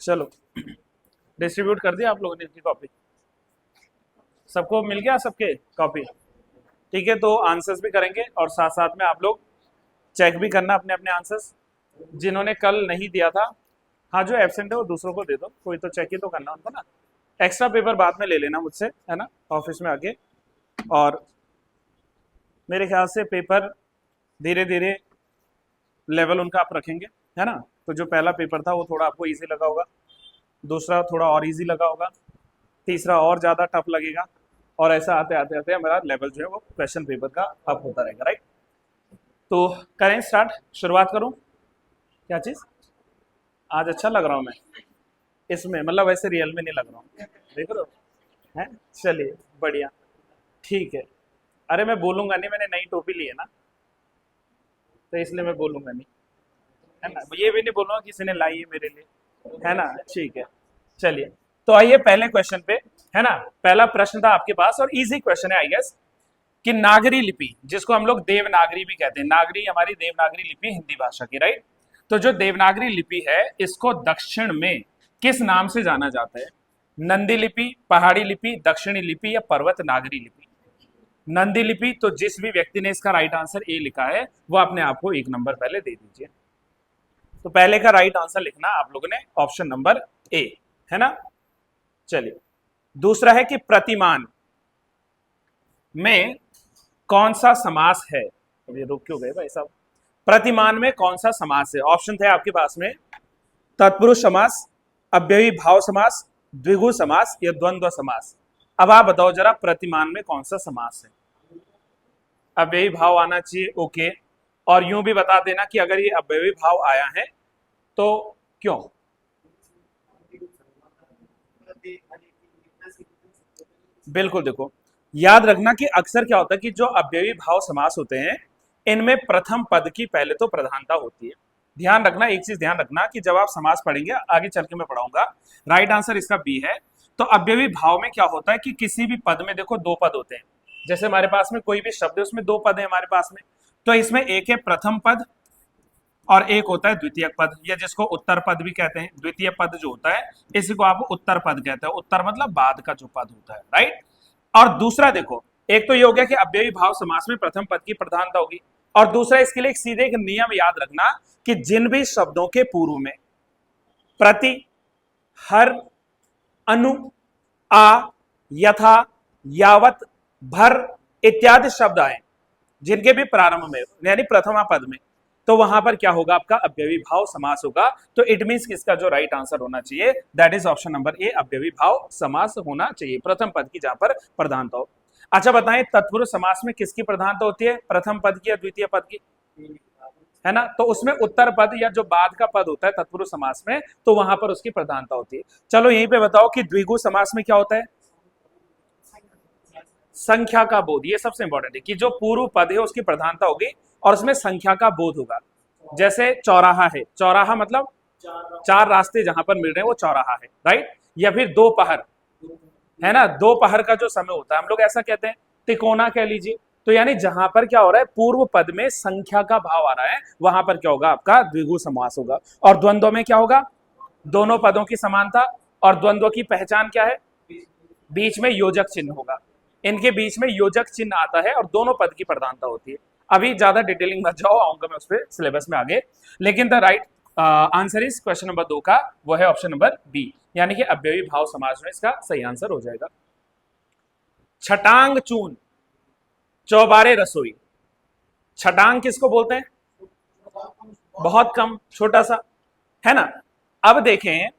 चलो डिस्ट्रीब्यूट कर दिया आप लोगों ने इनकी कॉपी, सबको मिल गया सबके कॉपी? ठीक है, तो आंसर्स भी करेंगे और साथ साथ में आप लोग चेक भी करना अपने अपने आंसर्स। जिन्होंने कल नहीं दिया था, हाँ जो एब्सेंट है वो दूसरों को दे दो, कोई तो चेक ही तो करना उनको ना। एक्स्ट्रा पेपर बाद में ले लेना मुझसे, है ना, ऑफिस में आके। और मेरे ख्याल से पेपर धीरे धीरे लेवल उनका आप रखेंगे, है ना। तो जो पहला पेपर था वो थोड़ा आपको इजी लगा होगा, दूसरा थोड़ा और इजी लगा होगा, तीसरा और ज़्यादा टफ लगेगा, और ऐसा आते आते आते हमारा लेवल जो है वो क्वेश्चन पेपर का अप होता रहेगा, राइट। तो करें स्टार्ट, शुरुआत करूं? क्या चीज़? आज अच्छा लग रहा हूं मैं इसमें, मतलब वैसे रियल में नहीं लग रहा हूँ, देख रहे हो, है। चलिए बढ़िया, ठीक है। अरे मैं बोलूंगा नहीं, मैंने नई टोपी ली है ना, तो इसलिए मैं बोलूंगा नहीं, है ना। ये भी नहीं बोलूंगा किसी ने लाई है मेरे लिए, है ना। ठीक है, चलिए तो आइए पहले क्वेश्चन पे, है ना। पहला प्रश्न था आपके पास और इजी क्वेश्चन है आई गेस, कि नागरी लिपि, जिसको हम लोग देवनागरी भी कहते हैं, नागरी हमारी देवनागरी लिपि हिंदी भाषा की, राइट। तो जो देवनागरी लिपि है इसको दक्षिण में किस नाम से जाना जाता है? नंदी लिपि, पहाड़ी लिपि, दक्षिणी लिपि या पर्वत नागरी लिपि? नंदी लिपि, तो जिस भी व्यक्ति ने इसका राइट आंसर ए लिखा है वो अपने आप को 1 नंबर पहले दे दीजिए। तो पहले का राइट आंसर लिखना आप लोगों ने ऑप्शन नंबर ए, है ना। चलिए दूसरा है कि प्रतिमान में कौन सा समास है? अब ये रुक क्यों गए भाई साहब? प्रतिमान में कौन सा समास है? ऑप्शन थे आपके पास में तत्पुरुष समास, अव्ययी भाव समास, द्विगु समास या द्वंद्व समास। अब आप बताओ जरा प्रतिमान में कौन सा समास है? अव्ययी भाव आना चाहिए, ओके। और यूं भी बता देना कि अगर ये अव्ययी भाव आया है तो क्यों? बिल्कुल, देखो याद रखना कि अक्सर क्या होता है कि जो अव्ययी भाव समास होते हैं इनमें प्रथम पद की पहले तो प्रधानता होती है। ध्यान रखना, एक चीज ध्यान रखना कि जब आप समास पढ़ेंगे, आगे चल के मैं पढ़ाऊंगा, राइट आंसर इसका बी है। तो अव्ययी भाव में क्या होता है कि किसी भी पद में देखो 2 पद होते हैं, जैसे हमारे पास में कोई भी शब्द है उसमें 2 पद है हमारे पास में, तो इसमें एक है प्रथम पद और एक होता है द्वितीय पद, या जिसको उत्तर पद भी कहते हैं। द्वितीय पद जो होता है इसी को आप उत्तर पद कहते हैं, उत्तर मतलब बाद का जो पद होता है, राइट। और दूसरा देखो, एक तो ये हो गया कि अव्ययी भाव समास में प्रथम पद की प्रधानता होगी, और दूसरा इसके लिए एक सीधे एक नियम याद रखना कि जिन भी शब्दों के पूर्व में प्रति, हर, अनु, आ, यथा, यावत, भर इत्यादि शब्द आए जिनके भी प्रारंभ में यानी प्रथमा पद में, तो वहां पर क्या होगा? आपका अव्ययी भाव समास होगा। तो इट मींस किसका जो राइट आंसर होना चाहिए, that is option number A, अव्ययी भाव समास होना चाहिए, प्रथम पद की जहां पर प्रधानता हो। अच्छा बताएं, तत्पुरुष समास में किसकी प्रधानता होती है? प्रथम पद की या द्वितीय पद की? है ना, तो उसमें उत्तर पद या जो बाद का पद होता है तत्पुरुष समास में, तो वहां पर उसकी प्रधानता होती है। चलो यहीं पे बताओ कि द्विगु समास में क्या होता है? संख्या का बोध, ये सबसे इंपॉर्टेंट है कि जो पूर्व पद है उसकी प्रधानता होगी और उसमें संख्या का बोध होगा। जैसे चौराहा है, चौराहा मतलब 4 रास्ते जहां पर मिल रहे हैं वो चौराहा है, राइट। या फिर दोपहर, है ना, दोपहर का जो समय होता है हम लोग ऐसा कहते हैं, तिकोना कह लीजिए। तो यानी जहां पर क्या हो रहा है, पूर्व पद में संख्या का भाव आ रहा है, वहां पर क्या होगा? आपका द्विगु समास होगा। और द्वंद्व में क्या होगा? दोनों पदों की समानता। और द्वंद्व की पहचान क्या है? बीच में योजक चिन्ह होगा, इनके बीच में योजक चिन्ह आता है और दोनों पद की प्रधानता होती है। अभी ज्यादा डिटेलिंग मत जाओ, आऊंगा मैं उस पर सिलेबस में आगे। लेकिन the right answer is question number 2 का वो है ऑप्शन नंबर बी, यानी कि अव्ययी भाव समास में इसका सही आंसर हो जाएगा। छटांग चून, चौबारे रसोई, छटांग किसको बोलते हैं? बहुत कम, छोटा सा, है ना। अब देखें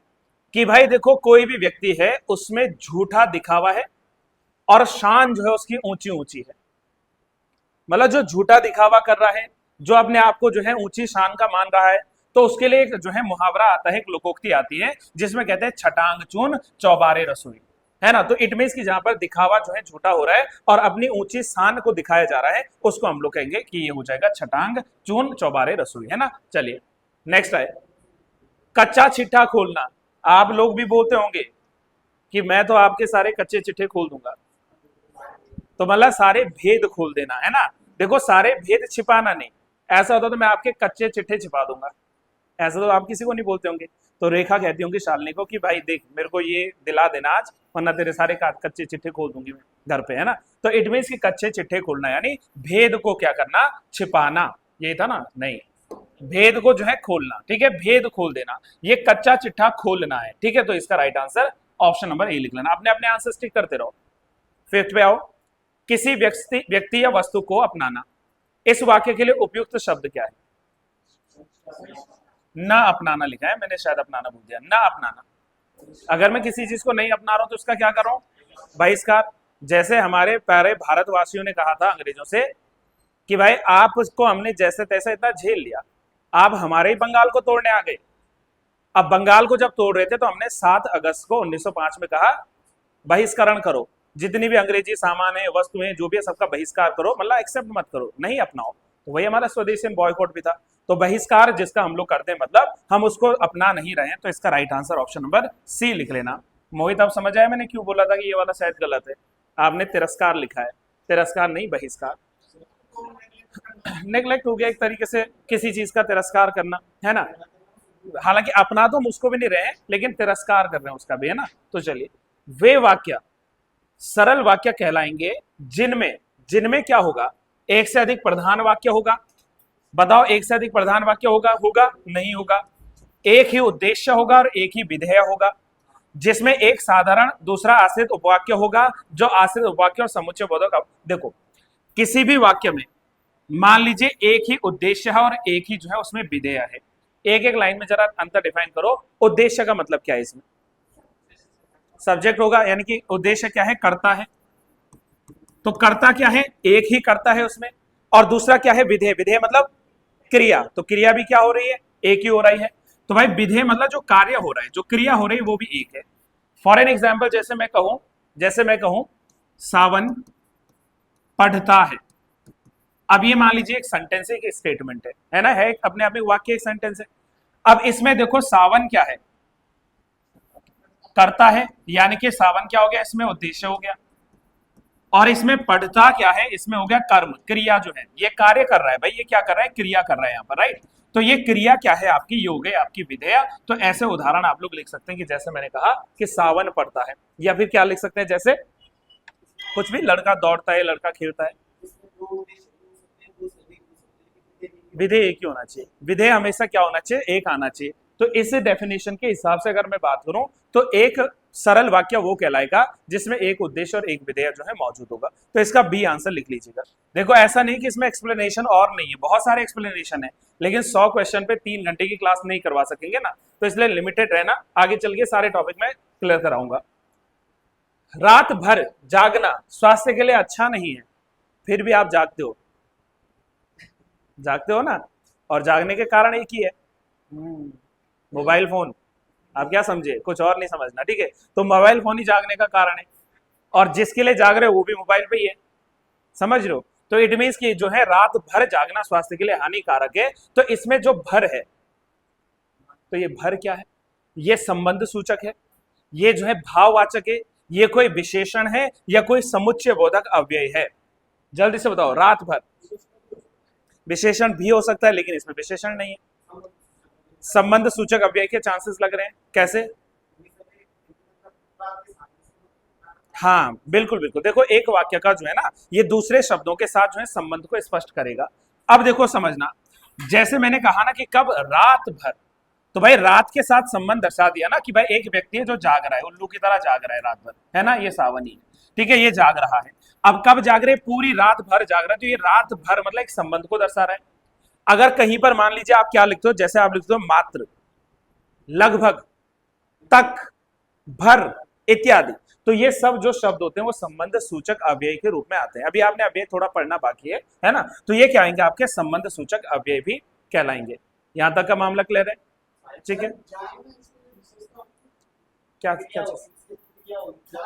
कि भाई देखो कोई भी व्यक्ति है उसमें झूठा दिखावा है और शान जो है उसकी ऊंची ऊंची है, मतलब जो झूठा दिखावा कर रहा है, जो अपने आप को जो है ऊंची शान का मान रहा है, तो उसके लिए एक जो है मुहावरा आता है, एक लोकोक्ति आती है जिसमें कहते हैं छटांग चून चौबारे रसोई, है ना। तो इट मींस कि जहां पर दिखावा जो है झूठा हो रहा है और अपनी ऊंची शान को दिखाया जा रहा है, उसको हम लोग कहेंगे कि ये हो जाएगा छटांग चून चौबारे रसोई, है ना। चलिए नेक्स्ट है कच्चा चिट्ठा खोलना। आप लोग भी बोलते होंगे कि मैं तो आपके सारे कच्चे चिट्ठे खोल दूंगा, तो मतलब सारे भेद खोल देना, है ना। देखो सारे भेद छिपाना नहीं, ऐसा होता तो मैं आपके कच्चे चिट्ठे छिपा दूंगा, ऐसा तो आप किसी को नहीं बोलते होंगे। तो रेखा कहती होंगी शालिनी को कि भाई देख मेरे को ये दिला देना आज, वरना तेरे सारे कच्चे चिट्ठे खोल दूंगी मैं घर पे, है ना। तो इट मीन्स कि कच्चे चिट्ठे खोलना यानी भेद को क्या करना, छिपाना, ये था ना, नहीं, भेद को जो है खोलना, ठीक है, भेद खोल देना, ये कच्चा चिट्ठा खोलना है, ठीक है। तो इसका राइट आंसर ऑप्शन नंबर ए लिख लेना, अपने अपने आंसर स्टिक करते रहो। फिफ्थ पे आओ, किसी व्यक्ति या वस्तु को अपनाना, इस वाक्य के लिए उपयुक्त शब्द क्या है? न अपनाना लिखा है, मैंने शायद अपनाना भूल दिया, न अपनाना। अगर मैं किसी चीज को नहीं अपना रहा हूं तो उसका क्या कर रहा हूं? बहिष्कार। जैसे हमारे प्यारे भारतवासियों ने कहा था अंग्रेजों से कि भाई आप उसको हमने जैसे तैसे इतना झेल लिया, आप हमारे ही बंगाल को तोड़ने आ गए। अब बंगाल को जब तोड़ रहे थे तो हमने 7 अगस्त को 1905 में कहा बहिष्करण करो, जितनी भी अंग्रेजी सामान है, वस्तुएं जो भी है, सबका बहिष्कार करो, मतलब एक्सेप्ट मत करो, नहीं अपनाओ। तो वही हमारा स्वदेशी बॉयकॉट भी था। तो बहिष्कार जिसका हम लोग करते हैं मतलब हम उसको अपना नहीं रहे हैं। तो इसका right answer option number C लिख लेना। मोहित आप समझ आया मैंने क्यों बोला था कि ये वाला शायद गलत है? आपने तिरस्कार लिखा है, तिरस्कार नहीं बहिष्कार। नेग्लेक्ट हो गया एक तरीके से, किसी चीज का तिरस्कार करना, है ना। हालांकि अपना तो हम उसको भी नहीं रहे हैं, लेकिन तिरस्कार कर रहे हैं उसका भी, है ना। तो चलिए, वे वाक्य सरल वाक्य कहलाएंगे जिनमें जिनमें क्या होगा, एक से अधिक प्रधान वाक्य होगा। बताओ, एक से अधिक प्रधान वाक्य होगा? होगा नहीं होगा। एक ही उद्देश्य होगा और एक ही विधेय होगा, जिसमें एक साधारण दूसरा आश्रित उपवाक्य होगा, जो आश्रित उपवाक्य और समुच्चय बोधक। देखो, किसी भी वाक्य में मान लीजिए एक ही उद्देश्य है और एक ही जो है उसमें विधेय है। एक एक लाइन में जरा अंतर डिफाइन करो। उद्देश्य का मतलब क्या है? इसमें सब्जेक्ट होगा, यानी कि उद्देश्य क्या है? करता है। तो करता क्या है? एक ही करता है उसमें। और दूसरा क्या है? विधेय। विधेय मतलब क्रिया। तो क्रिया भी क्या हो रही है? एक ही हो रही है। तो भाई विधेय मतलब जो कार्य हो रहा है, जो क्रिया हो रही है, वो भी एक है। फॉर एन एग्जाम्पल, जैसे मैं कहूं सावन पढ़ता है। अब ये मान लीजिए एक सेंटेंस है, एक स्टेटमेंट है ना, है अपने आप में वाक्य, एक सेंटेंस है। अब इसमें देखो सावन क्या है? करता है, यानी कि सावन क्या हो गया? इसमें उद्देश्य हो गया। और इसमें पढ़ता क्या है? इसमें हो गया कर्म, क्रिया जो है, ये कार्य कर रहा है भाई, ये क्या कर रहा है? क्रिया कर रहा है यहाँ पर, राइट। तो ये क्रिया क्या है? आपकी योग है, आपकी विधेय। तो ऐसे उदाहरण आप लोग लिख सकते हैं कि जैसे मैंने कहा कि सावन पढ़ता है, या फिर क्या लिख सकते हैं, जैसे कुछ भी, लड़का दौड़ता है, लड़का खेलता है। विधेय एक ही होना चाहिए, विधेय हमेशा क्या होना चाहिए? एक आना चाहिए। तो इस डेफिनेशन के हिसाब से अगर मैं बात करूं तो एक सरल वाक्य वो कहलाएगा जिसमें एक उद्देश्य और एक विधेय जो है मौजूद होगा। तो इसका बी आंसर लिख लीजिएगा। देखो, ऐसा नहीं कि इसमें एक्सप्लेनेशन और नहीं है, बहुत सारे एक्सप्लेनेशन है, लेकिन 100 क्वेश्चन पे 3 घंटे की क्लास नहीं करवा सकेंगे ना, तो इसलिए लिमिटेड रहना, आगे चल के सारे टॉपिक में क्लियर कराऊंगा। रात भर जागना स्वास्थ्य के लिए अच्छा नहीं है, फिर भी आप जागते हो ना। और जागने के कारण एक ही है, मोबाइल फोन। आप क्या समझे? कुछ और नहीं समझना, ठीक है। तो मोबाइल फोन ही जागने का कारण है, और जिसके लिए जाग रहे हो वो भी मोबाइल पे ही है, समझ रहे हो। तो इट मीन्स कि जो है रात भर जागना स्वास्थ्य के लिए हानिकारक है। तो इसमें जो भर है, तो ये भर क्या है? ये संबंध सूचक है, ये जो है भाववाचक है, ये कोई विशेषण है या कोई समुच्चय बोधक अव्यय है? जल्दी से बताओ। रात भर विशेषण भी हो सकता है, लेकिन इसमें विशेषण नहीं है। संबंध सूचक अव्यय के चांसेस लग रहे हैं। कैसे? हाँ, बिल्कुल बिल्कुल। देखो, एक वाक्य का जो है ना, ये दूसरे शब्दों के साथ जो है संबंध को स्पष्ट करेगा। अब देखो समझना, जैसे मैंने कहा ना कि कब? रात भर। तो भाई रात के साथ संबंध दर्शा दिया ना कि भाई एक व्यक्ति है जो जाग रहा है, उल्लू की तरह जाग रहा है रात भर, है ना। ये सावनी, ठीक है, ये जाग रहा है। अब कब जाग रहे? पूरी रात भर जाग रहा है। तो ये रात भर मतलब एक संबंध को दर्शा रहा है। अगर कहीं पर मान लीजिए आप क्या लिखते हो, जैसे आप लिखते हो मात्र, लगभग, तक, भर इत्यादि, तो ये सब जो शब्द होते हैं वो संबंध सूचक अव्यय के रूप में आते हैं। अभी आपने अव्यय थोड़ा पढ़ना बाकी है ना। तो ये क्या आएंगे? आपके संबंध सूचक अव्यय भी कहलाएंगे। यहां तक का मामला क्लियर है? ठीक है। क्या क्या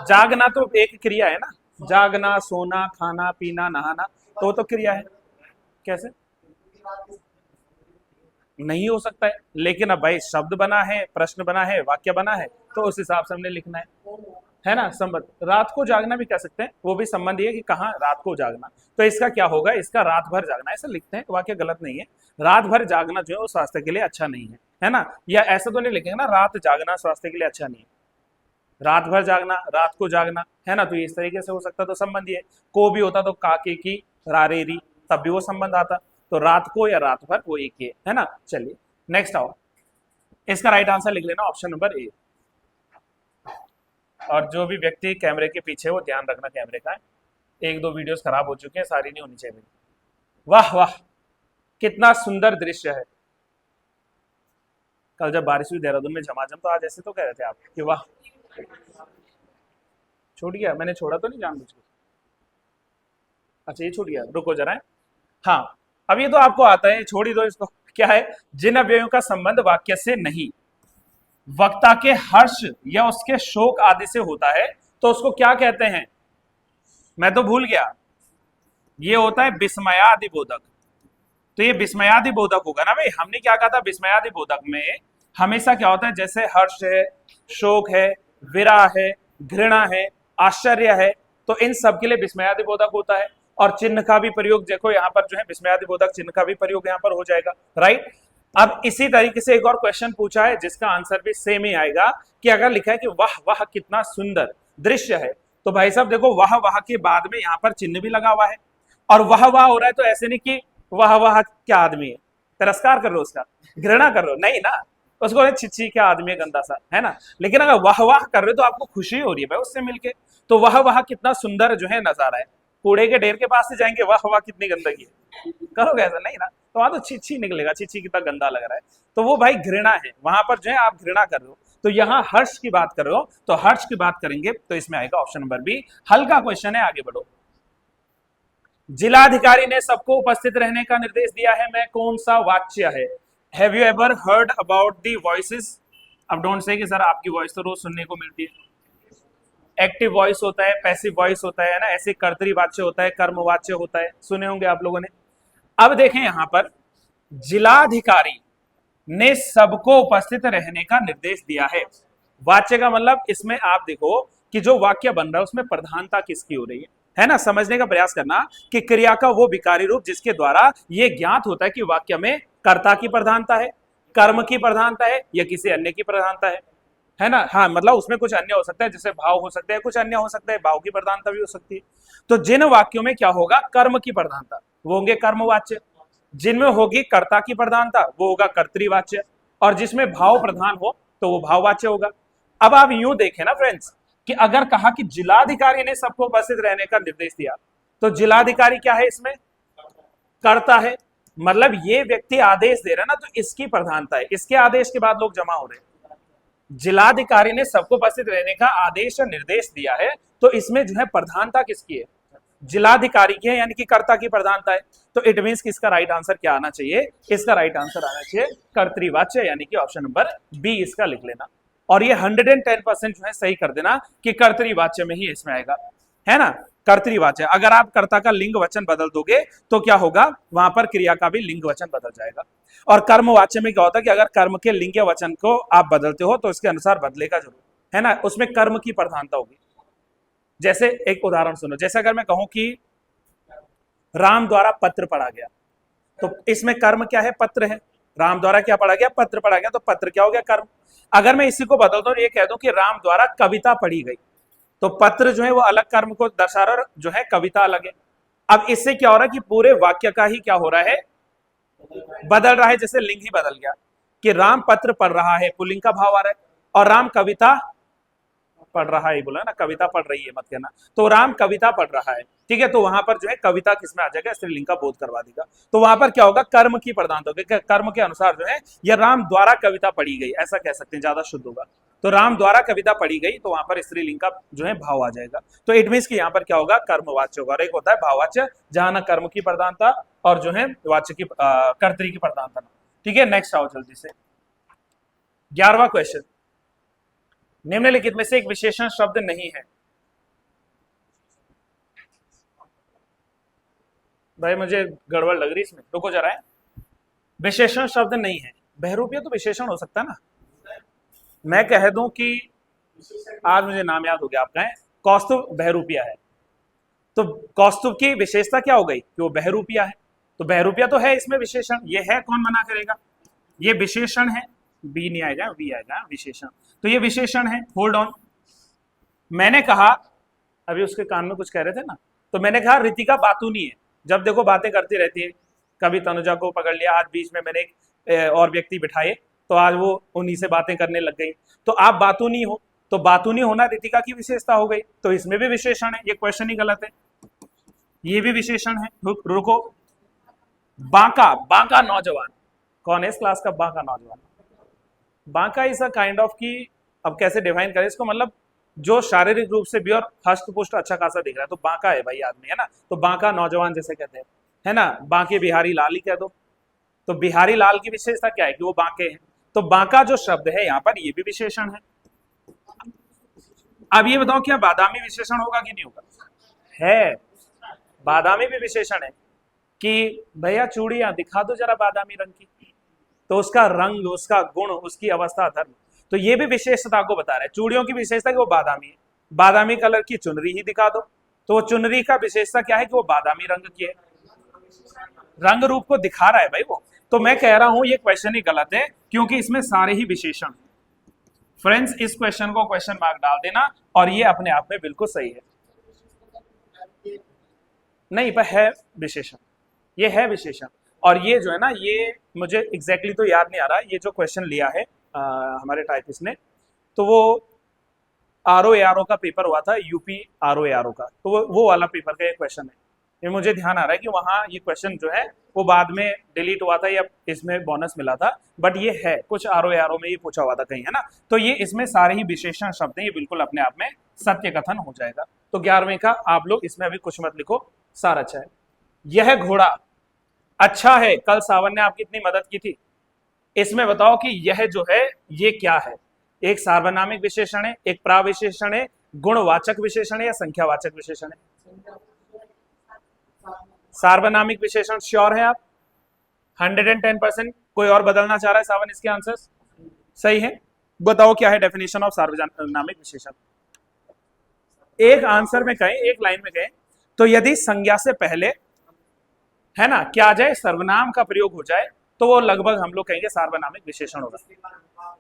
जागना तो एक क्रिया है ना, जागना, सोना, खाना, पीना, नहाना, तो क्रिया है। कैसे नहीं हो सकता है? लेकिन अब भाई शब्द बना है, प्रश्न बना है, वाक्य बना है, तो उस हिसाब से हमने लिखना है। है ना, संबंध। रात को जागना भी कह सकते हैं, वो भी संबंध ही है कि कहाँ रात को जागना। तो इसका क्या होगा, इसका रात भर जागना, ऐसा लिखते हैं, वाक्य गलत नहीं है। रात भर जागना जो है वो स्वास्थ्य के लिए अच्छा नहीं है ना। या ऐसा तो नहीं लिखेंगे ना, रात जागना स्वास्थ्य के लिए अच्छा नहीं है। रात भर जागना, रात को जागना, है ना। तो इस तरीके से हो सकता, तो संबंधी है। को भी होता तो काके की रारेरी, तब भी वो संबंध आता। तो रात को या रात भर वो एक ही है ना। चलिए नेक्स्ट आओ, इसका राइट आंसर लिख लेना ऑप्शन नंबर ए। और जो भी व्यक्ति कैमरे के पीछे, वो ध्यान रखना कैमरे का, एक दो वीडियोस खराब हो चुके हैं, सारी नहीं होनी चाहिए। वाह वाह, कितना सुंदर दृश्य है। कल जब बारिश हुई देहरादून में झमाझम, तो आज ऐसे तो कह रहे थे आप कि वाह। छूट गया, मैंने छोड़ा तो नहीं जानबूझ के? अच्छा ये छूट गया, रुको जरा। हाँ, अब ये तो आपको आता है, छोड़ ही दो इसको। क्या है, जिन अव्ययों का संबंध वाक्य से नहीं, वक्ता के हर्ष या उसके शोक आदि से होता है, तो उसको क्या कहते हैं? मैं तो भूल गया, ये होता है विस्मयादि बोधक। तो ये विस्मयादि बोधक होगा ना भाई। हमने क्या कहा था, विस्मयादि बोधक में हमेशा क्या होता है, जैसे हर्ष है, शोक है, विरह है, घृणा है, आश्चर्य है, तो इन सब के लिए विस्मयादि बोधक होता है। और चिन्ह का भी प्रयोग देखो यहाँ पर जो है, विस्मयादि बोधक चिन्ह का भी प्रयोग यहाँ पर हो जाएगा, राइट। अब इसी तरीके से एक और क्वेश्चन पूछा है जिसका आंसर भी सेम ही आएगा, कि अगर लिखा है कि वाह वाह कितना सुंदर दृश्य है, तो भाई साहब देखो वाह वाह के बाद में यहाँ पर चिन्ह भी लगा हुआ है, और वाह वाह हो रहा है, तो ऐसे नहीं कि वाह वाह क्या आदमी है, तिरस्कार कर रहे हो उसका, घृणा कर रहे हो, नहीं ना, उसको छिछी क्या आदमी है गंदा सा, है ना। लेकिन अगर वाह वाह कर रहे हो तो आपको खुशी हो रही है भाई उससे मिलके, तो वाह वाह कितना सुंदर जो है नजारा है। कूड़े के ढेर के पास से जाएंगे, वाह वाह कितनी गंदगी है, करोगे ऐसा? नहीं ना, तो वहां तो छिछी निकलेगा, छिछी कितना गंदा लग रहा है, तो वो भाई घृणा है, वहां पर जो है आप घृणा कर रहे हो। तो यहाँ हर्ष की बात कर रहे हो, तो हर्ष की बात करेंगे, तो इसमें आएगा ऑप्शन नंबर बी। हल्का क्वेश्चन है, आगे बढ़ो। जिलाधिकारी ने सबको उपस्थित रहने का निर्देश दिया है, मैं कौन सा वाच्य है? Have you ever heard about the voices? अब डोंट से कि सर आपकी वॉइस तो रोज सुनने को मिलती है। एक्टिव वॉइस होता है, पैसिव वॉइस होता है ना, ऐसे कर्तरी वाच्य होता है, कर्म वाच्य होता है, सुने होंगे आप लोगों ने। अब देखें यहां पर, जिलाधिकारी ने सबको उपस्थित रहने का निर्देश दिया है, वाच्य का मतलब इसमें आप देखो कि जो वाक्य बन रहा है उसमें प्रधानता किसकी हो रही है ना। समझने का प्रयास करना कि क्रिया का वो विकारी रूप जिसके द्वारा यह ज्ञात होता है कि वाक्य में कर्ता की प्रधानता है, कर्म की प्रधानता है, या किसी अन्य की प्रधानता है ना। हाँ, मतलब उसमें कुछ अन्य हो सकता है, जैसे भाव हो सकता है, कुछ अन्य हो सकता है, भाव की प्रधानता भी हो सकती है। तो जिन वाक्यों में क्या होगा, कर्म की प्रधानता, वो होंगे कर्मवाच्य। जिनमें होगी कर्ता की प्रधानता, वो होगा कर्तृवाच्य। और जिसमें भाव प्रधान हो तो वो भाववाच्य होगा। अब आप यूं देखें ना फ्रेंड्स, कि अगर कहा कि जिलाधिकारी ने सबको उपस्थित रहने का निर्देश दिया, तो जिलाधिकारी क्या है इसमें? कर्ता है, मतलब ये व्यक्ति आदेश दे रहा है ना, तो इसकी प्रधानता है, इसके आदेश के बाद लोग जमा हो रहे हैं। जिलाधिकारी ने सबको उपस्थित रहने का आदेश या निर्देश दिया है, तो इसमें जो है प्रधानता किसकी है? जिलाधिकारी की है, यानी कि कर्ता की प्रधानता है। तो इट मींस कि इसका राइट आंसर क्या आना चाहिए? इसका राइट आंसर आना चाहिए कर्तृवाच्य, यानी कि ऑप्शन नंबर बी इसका लिख लेना। और ये 110% जो है सही कर देना कि कर्तृवाच्य में ही इसमें आएगा, है ना। कर्तृवाच्य, अगर आप कर्ता का लिंग वचन बदल दोगे तो क्या होगा, वहां पर क्रिया का भी लिंग वचन बदल जाएगा। और कर्मवाच्य में क्या होता है कि अगर कर्म के लिंग या वचन को आप बदलते हो तो इसके अनुसार बदलेगा जरूर, है ना, उसमें कर्म की प्रधानता होगी। जैसे एक उदाहरण सुनो, जैसे अगर मैं कहूं कि राम द्वारा पत्र पढ़ा गया, तो इसमें कर्म क्या है? पत्र है। राम द्वारा क्या पढ़ा गया? पत्र पढ़ा गया, तो पत्र क्या हो गया? कर्म। अगर मैं इसी को बदल दूं, ये कह दूं कि राम द्वारा कविता पढ़ी गई, तो पत्र जो है वो अलग कर्म को दर्शा रहा है, जो है कविता अलग है। अब इससे क्या हो रहा है कि पूरे वाक्य का ही क्या हो रहा है? बदल रहा है। जैसे लिंग ही बदल गया कि राम पत्र पढ़ रहा है, पुल्लिंग का भाव आ रहा है, और राम कविता पढ़ रहा है, बोला ना, कविता पढ़ रही है मत कहना, तो राम कविता पढ़ रहा है, ठीक है। तो वहां पर जो है कविता किसमें आ जाएगा? स्त्रीलिंग का बोध करवा देगा। तो वहां पर क्या होगा? कर्म की प्रधानता होगी, कर्म के अनुसार जो है, या राम द्वारा कविता पढ़ी गई, ऐसा कह सकते हैं, ज्यादा शुद्ध होगा। तो राम द्वारा कविता पढ़ी गई, तो वहां पर स्त्रीलिंग का जो है भाव आ जाएगा। तो इट मीन्स कि यहाँ पर क्या होगा? कर्मवाच्य होगा। और एक होता है भाववाच्य, जहां ना कर्म की प्रधानता और जो है वाच्य की कर्तरी की प्रधानता। ठीक है, नेक्स्ट आओ जल्दी से। 11वां क्वेश्चन, निम्नलिखित में से एक विशेषण शब्द नहीं है। भाई मुझे गड़बड़ लग रही इसमें, रुको जरा है। विशेषण शब्द नहीं है, बहरूपिया तो विशेषण हो सकता है ना। मैं कह दूं कि आज मुझे नाम याद हो गया आपका, है कौस्तुभ बहरूपिया है। तो कौस्तुभ की विशेषता क्या हो गई कि वो बहरूपिया है। तो बहरूपिया तो है इसमें विशेषण, ये है कौन मना करेगा, ये विशेषण है, बी नहीं आएगा वी आएगा, विशेषण। तो ये विशेषण है। होल्ड ऑन, मैंने कहा अभी उसके कान में कुछ कह रहे थे ना, तो मैंने कहा रितिका बातूनी है। जब देखो बातें करती रहती है, कभी तनुजा को पकड़ लिया, आज बीच में मैंने एक और व्यक्ति बिठाए, तो आज वो उन्हीं से बातें करने लग गई। तो आप बातूनी हो, तो बातूनी होना रितिका की विशेषता हो गई, तो इसमें भी विशेषण है, ये क्वेश्चन ही गलत है, ये भी विशेषण है। रुको, बांका, बांका नौजवान, कौन है इस क्लास का बांका नौजवान? Banka is a kind of की, अब कैसे डिफाइन करें इसको, मतलब जो शारीरिक रूप से भी और हष्ट पुष्ट अच्छा खासा दिख रहा है, तो बांका है भाई आदमी, है ना। तो बांका नौजवान जैसे कहते हैं, है ना, बांके बिहारी लाल ही कह दो। तो बिहारी लाल की विशेषता क्या है कि वो बांके हैं। तो बांका जो शब्द है यहाँ पर, ये भी विशेषण है। अब ये बताओ क्या बादामी विशेषण होगा कि नहीं होगा? है, बादामी भी विशेषण है कि भैया चूड़ियां दिखा दो जरा बादामी रंग की, तो उसका रंग, उसका गुण, उसकी अवस्था, धर्म, तो ये भी विशेषता को बता रहा है। चूड़ियों की विशेषता कि वो बादामी है, बादामी कलर की चुनरी ही दिखा दो, तो वो चुनरी का विशेषता क्या है कि वो बादामी रंग की है, रंग रूप को दिखा रहा है भाई वो। तो मैं कह रहा हूं ये क्वेश्चन ही गलत है, क्योंकि इसमें सारे ही विशेषण। फ्रेंड्स, इस क्वेश्चन को क्वेश्चन मार्क डाल देना, और ये अपने आप में बिल्कुल सही है। नहीं, पर है विशेषण, ये है विशेषण। और ये जो है ना, ये मुझे एग्जैक्टली तो याद नहीं आ रहा, ये जो क्वेश्चन लिया है हमारे टाइपिस्ट ने, तो वो RO का पेपर हुआ था, यूपी RO का, तो वो वाला पेपर का ये क्वेश्चन है। ये मुझे ध्यान आ रहा है कि वहाँ ये क्वेश्चन जो है वो बाद में डिलीट हुआ था या इसमें बोनस मिला था, बट ये है कुछ RO में ये पूछा हुआ था कहीं, है ना। तो ये इसमें सारे ही विशेषण शब्द हैं, ये बिल्कुल अपने आप में सत्य कथन हो जाएगा। तो 11वें का आप लोग इसमें अभी कुछ मत लिखो, सारा अच्छा है। यह घोड़ा अच्छा है, कल सावन ने आपकी इतनी मदद की थी, इसमें बताओ कि यह जो है ये क्या है? एक सार्वनामिक विशेषण है, एक प्राविशेषण है, गुणवाचक विशेषण है या संख्यावाचक विशेषण है? सार्वनामिक विशेषण श्योर है आप? 110%। कोई और बदलना चाह रहा है? सावन इसके आंसर सही है। बताओ क्या है डेफिनेशन ऑफ सार्वनामिक विशेषण? एक आंसर में कहें, एक लाइन में कहें तो यदि संज्ञा से पहले, है ना, क्या आ जाए, सर्वनाम का प्रयोग हो जाए, तो वो लगभग हम लोग कहेंगे सार्वनामिक विशेषण होगा।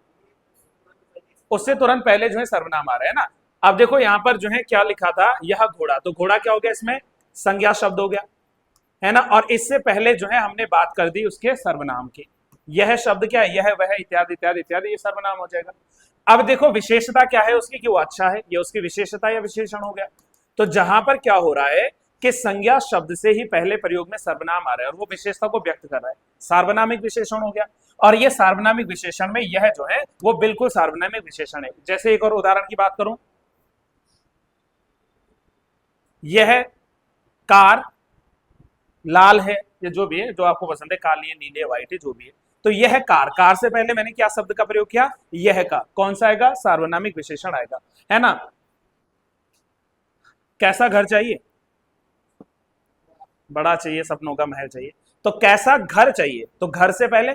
उससे तुरंत पहले जो है सर्वनाम आ रहा है ना। अब देखो यहां पर जो है क्या लिखा था, यह घोड़ा, तो घोड़ा क्या हो गया, इसमें संज्ञा शब्द हो गया, है ना। और इससे पहले जो है हमने बात कर दी उसके सर्वनाम की, यह शब्द क्या है, यह वह इत्यादि इत्यादि इत्यादि, ये सर्वनाम हो जाएगा। अब देखो विशेषता क्या है उसकी कि वो अच्छा है, ये उसकी विशेषता या विशेषण हो गया। तो जहां पर क्या हो रहा है कि संज्ञा शब्द से ही पहले प्रयोग में सर्वनाम आ रहा है और वो विशेषता को व्यक्त कर रहा है, सार्वनामिक विशेषण हो गया। और ये सार्वनामिक विशेषण में यह जो है वो बिल्कुल सार्वनामिक विशेषण है। जैसे एक और उदाहरण की बात करूं, यह कार लाल है, ये जो भी है, जो आपको पसंद है, काली है, नीले, व्हाइट है, जो भी है, तो यह कार, कार से पहले मैंने क्या शब्द का प्रयोग किया, यह का, कौन सा आएगा, सार्वनामिक विशेषण आएगा, है ना। कैसा घर चाहिए, बड़ा चाहिए, सपनों का महल चाहिए, तो कैसा घर चाहिए, तो घर से पहले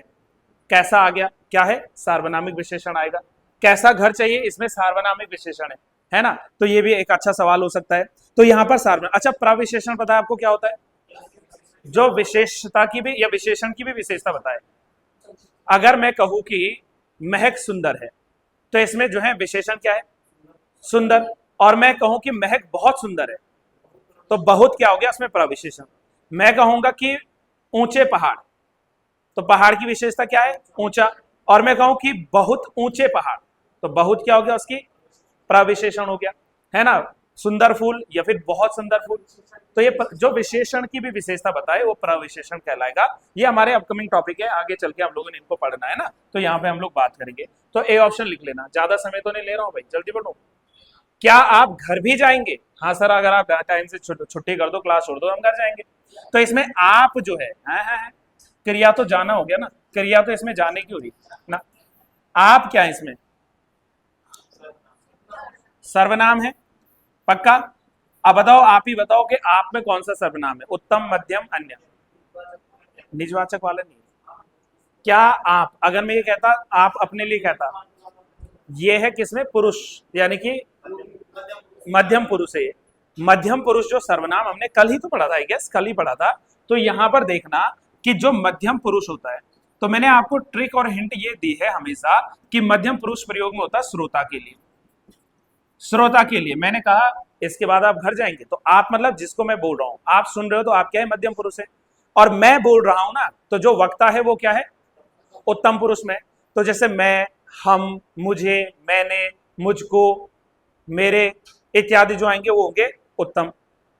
कैसा आ गया, क्या है, सार्वनामिक विशेषण आएगा। कैसा घर चाहिए, इसमें सार्वनामिक विशेषण है ना। तो ये भी एक अच्छा सवाल हो सकता है। तो यहां पर सार्वनामिक, अच्छा प्रविशेषण पता है आपको क्या होता है? जो विशेषता की भी या विशेषण की भी विशेषता बताए। अगर मैं कहूं कि महक सुंदर है, तो इसमें जो है विशेषण क्या है, सुंदर। और मैं कहूं कि महक बहुत सुंदर है, तो बहुत क्या हो गया, उसमें प्रविशेषण। मैं कहूंगा कि ऊंचे पहाड़, तो पहाड़ की विशेषता क्या है, ऊंचा। और मैं कहूं कि बहुत ऊंचे पहाड़, तो बहुत क्या हो गया, उसकी प्रविशेषण हो गया, है ना। सुंदर फूल या फिर बहुत सुंदर फूल, तो ये जो विशेषण की भी विशेषता बताए वो प्रविशेषण कहलाएगा। ये हमारे अपकमिंग टॉपिक है, आगे चल के हम लोगों ने इनको पढ़ना है ना, तो यहाँ पे हम लोग बात करेंगे। तो ए ऑप्शन लिख लेना, ज्यादा समय तो नहीं ले रहा हूँ भाई, जल्दी बढ़ो। क्या आप घर भी जाएंगे? हाँ सर, अगर आप टाइम से छुट्टी कर दो, क्लास छोड़ दो, हम घर जाएंगे। तो इसमें आप जो है, हाँ, क्रिया तो जाना हो गया ना, क्रिया तो इसमें जाने की हो रही ना। आप क्या है इसमें, सर्वनाम है, पक्का। अब बताओ, आप ही बताओ कि आप में कौन सा सर्वनाम है, उत्तम, मध्यम, अन्य? निजवाचक वाला नहीं। क्या आप, अगर मैं ये कहता आप अपने लिए कहता, ये है किसमें, पुरुष, यानी कि मध्यम पुरुष है। मध्यम पुरुष जो सर्वनाम हमने कल ही तो पढ़ा था, आई गेस कल ही पढ़ा था। तो यहां पर देखना कि जो मध्यम पुरुष होता है, तो मैंने आपको ट्रिक और हिंट ये दी है हमेशा कि मध्यम पुरुष प्रयोग में होता है श्रोता के लिए। श्रोता के लिए मैंने कहा, इसके बाद आप घर जाएंगे तो आप मतलब जिसको मैं बोल रहा हूं आप सुन रहे हो, तो आप क्या है, मध्यम पुरुष है। और मैं बोल रहा हूं ना, तो जो वक्ता है वो क्या है, उत्तम पुरुष में। तो जैसे मैं, हम, मुझे, मैंने, मुझको, मेरे इत्यादि जो आएंगे वो होंगे उत्तम।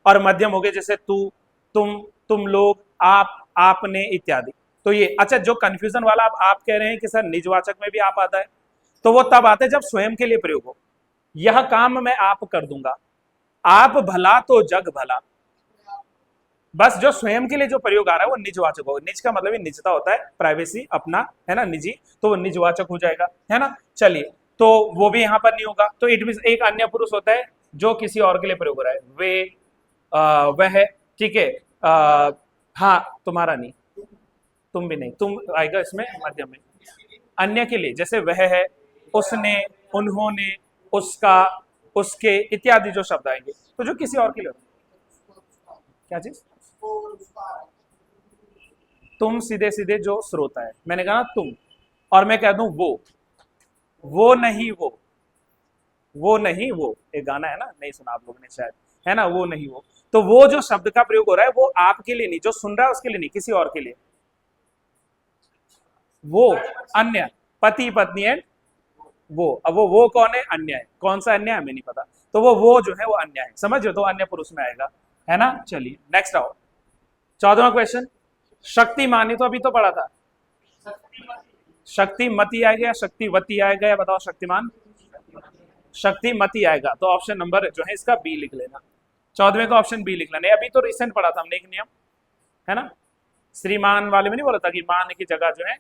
और मध्यम हो गए जैसे तू, तुम लोग, आप, आपने इत्यादि। तो ये अच्छा, जो कंफ्यूजन वाला आप कह रहे हैं कि सर निजवाचक में भी आप आता है, तो वो तब आता है जब स्वयं के लिए प्रयोग हो। यह काम मैं आप कर दूंगा, आप भला तो जग भला। बस जो स्वयं के लिए जो प्रयोग आ रहा है वो निजवाचक होगा। निज का मतलब ही निजता होता है, प्राइवेसी, अपना, है ना, निजी, तो वो निजवाचक हो जाएगा, है ना। चलिए, तो वो भी यहां पर नहीं होगा। तो इट मीन एक अन्य पुरुष होता है जो किसी और के लिए प्रयोग हो रहा है, वे, वह, ठीक है, हाँ, तुम्हारा नहीं, तुम भी नहीं, तुम आएगा इसमें मध्यम में। अन्य के लिए जैसे वह है, उसने, उन्होंने, उसका, उसके इत्यादि जो शब्द आएंगे, तो जो किसी और के लिए, क्या चीज, तुम सीधे सीधे जो श्रोता है, मैंने कहा ना तुम, और मैं कह दूं वो नहीं वो नहीं वो, एक गाना है ना, नहीं सुना आप लोगों ने शायद, है ना, वो नहीं वो। तो वो जो शब्द का प्रयोग हो रहा है वो आपके लिए नहीं, जो सुन रहा है उसके लिए नहीं, किसी और के लिए। वो अन्य, पति पत्नी एंड वो। अब वो कौन है, अन्य है। कौन सा अन्य है हमें नहीं पता, तो वो जो है वो अन्य है, समझ, तो अन्य पुरुष में आएगा, है ना। चलिए नेक्स्ट आओ, 14वां क्वेश्चन। शक्तिमान, तो अभी तो पढ़ा था, शक्तिमती आएगा या शक्तिवती आएगा, या बताओ। शक्तिमान, शक्तिमती आएगा, तो ऑप्शन नंबर जो है इसका बी लिख लेना। 14वें का ऑप्शन बी लिख लेना। अभी तो रिसेंट पढ़ा था हमने एक नियम, है ना, श्रीमान वाले में नहीं बोला था कि मान की जगह जो है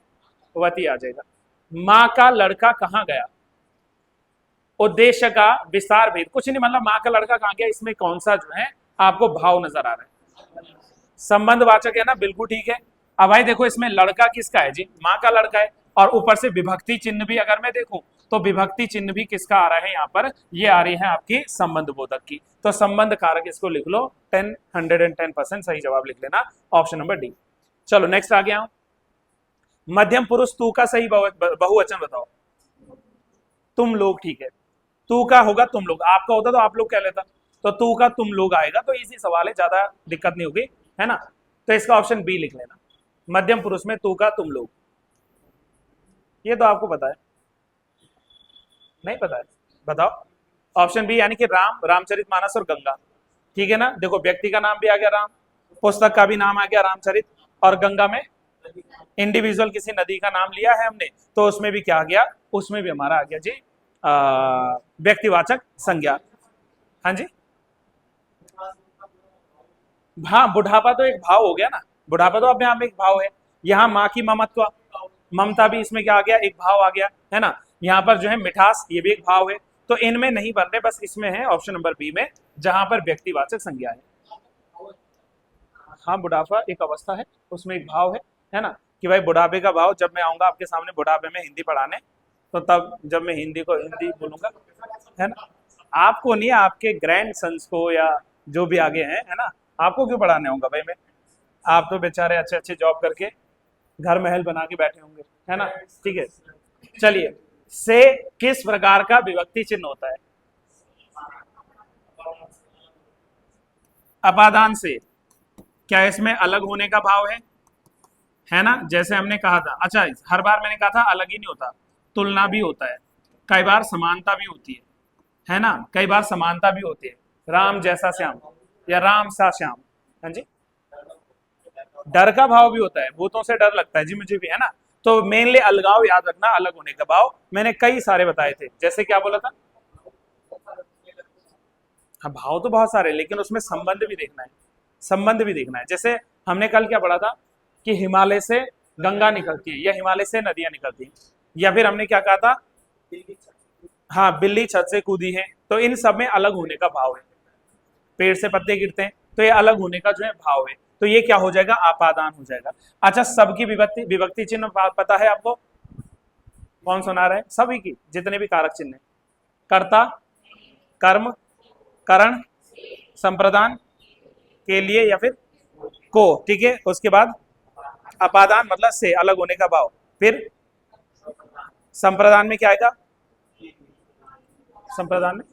वती आ जाएगा। माँ का लड़का कहाँ गया, उद्देश्य का विस्तार भेद, कुछ नहीं, मतलब माँ का लड़का कहाँ गया, इसमें कौन सा जो है आपको भाव नजर आ रहा है, संबंधवाचक है ना, बिल्कुल ठीक है। अब भाई देखो, इसमें लड़का किसका है जी, माँ का लड़का है, और ऊपर से विभक्ति चिन्ह भी अगर मैं देखूं तो विभक्ति चिन्ह भी किसका आ रहा है यहाँ पर, ये आ रही है आपकी संबंध बोधक की। तो संबंध कारक इसको लिख लो, 110% सही जवाब लिख लेना, ऑप्शन नंबर डी। चलो नेक्स्ट आ गया, मध्यम पुरुष तू का सही बहुवचन बताओ। तुम लोग, ठीक है, तू का होगा तुम लोग, आपका होता तो आप लोग कह लेता, तो तू का तुम लोग आएगा, तो इजी सवाल है, ज्यादा दिक्कत नहीं होगी, है ना। तो इसका ऑप्शन बी लिख लेना, मध्यम पुरुष में तू का तुम लोग। ये तो आपको पता है, नहीं पता है, बताओ। ऑप्शन बी, यानी कि राम, रामचरितमानस और गंगा, ठीक है ना। देखो व्यक्ति का नाम भी आ गया राम, पुस्तक का भी नाम आ गया रामचरित, और गंगा में इंडिविजुअल किसी नदी का नाम लिया है हमने, तो उसमें भी क्या आ गया, उसमें भी हमारा आ गया जी व्यक्तिवाचक संज्ञा। हाँ जी, हाँ, बुढ़ापा तो एक भाव हो गया ना, बुढ़ापा तो अपने आप में एक भाव है। यहाँ माँ की ममत्व, ममता भी इसमें क्या आ गया, एक भाव आ गया, है ना। यहाँ पर जो है मिठास, ये भी एक भाव है। तो इनमें नहीं बन रहे, बस इसमें है ऑप्शन नंबर बी में, जहां पर व्यक्तिवाचक संज्ञा है। हाँ, बुढ़ापा एक अवस्था है, उसमें एक भाव है ना, कि भाई बुढ़ापे का भाव, जब मैं आऊंगा आपके सामने बुढ़ापे में हिंदी पढ़ाने, तो तब जब मैं हिंदी को हिंदी बोलूंगा, है ना, आपको नहीं, आपके ग्रैंड सन्स को या जो भी आगे हैं, है ना, आपको क्यों पढ़ाने होगा भाई मैं, आप तो बेचारे अच्छे अच्छे जॉब करके घर महल बना के बैठे होंगे, है ना, ठीक है। चलिए, से किस प्रकार का विभक्ति चिन्ह होता है, अपादान से, क्या इसमें अलग होने का भाव है ना, जैसे हमने कहा था। अच्छा, हर बार मैंने कहा था अलग ही नहीं होता, तुलना भी होता है, कई बार समानता भी होती है ना, कई बार समानता भी होती है, राम जैसा श्याम या राम सा श्याम। हाँ जी, डर का भाव भी होता है, भूतों से डर लगता है जी, मुझे भी, है ना। तो मेनली अलगाव याद रखना, अलग होने का भाव मैंने कई सारे बताए थे, जैसे क्या बोला था, हाँ, भाव तो बहुत सारे, लेकिन उसमें संबंध भी देखना है, संबंध भी देखना है। जैसे हमने कल क्या पढ़ा था कि हिमालय से गंगा निकलती है, या हिमालय से नदियां निकलती हैं, या फिर हमने क्या कहा था, हाँ, बिल्ली छत से कूदी है, तो इन सब में अलग होने का भाव है। पेड़ से पत्ते गिरते हैं, तो ये अलग होने का जो है भाव है, तो ये क्या हो जाएगा, आपादान हो जाएगा। अच्छा, सबकी विभक्ति विभक्ति चिन्ह पता है आपको, कौन सा होना है? सभी की, जितने भी कारक चिन्ह है, कर्ता, कर्म, करण, संप्रदान, के लिए या फिर को, ठीक है। उसके बाद अपादान मतलब से, अलग होने का भाव। फिर संप्रदान में क्या आएगा? संप्रदान में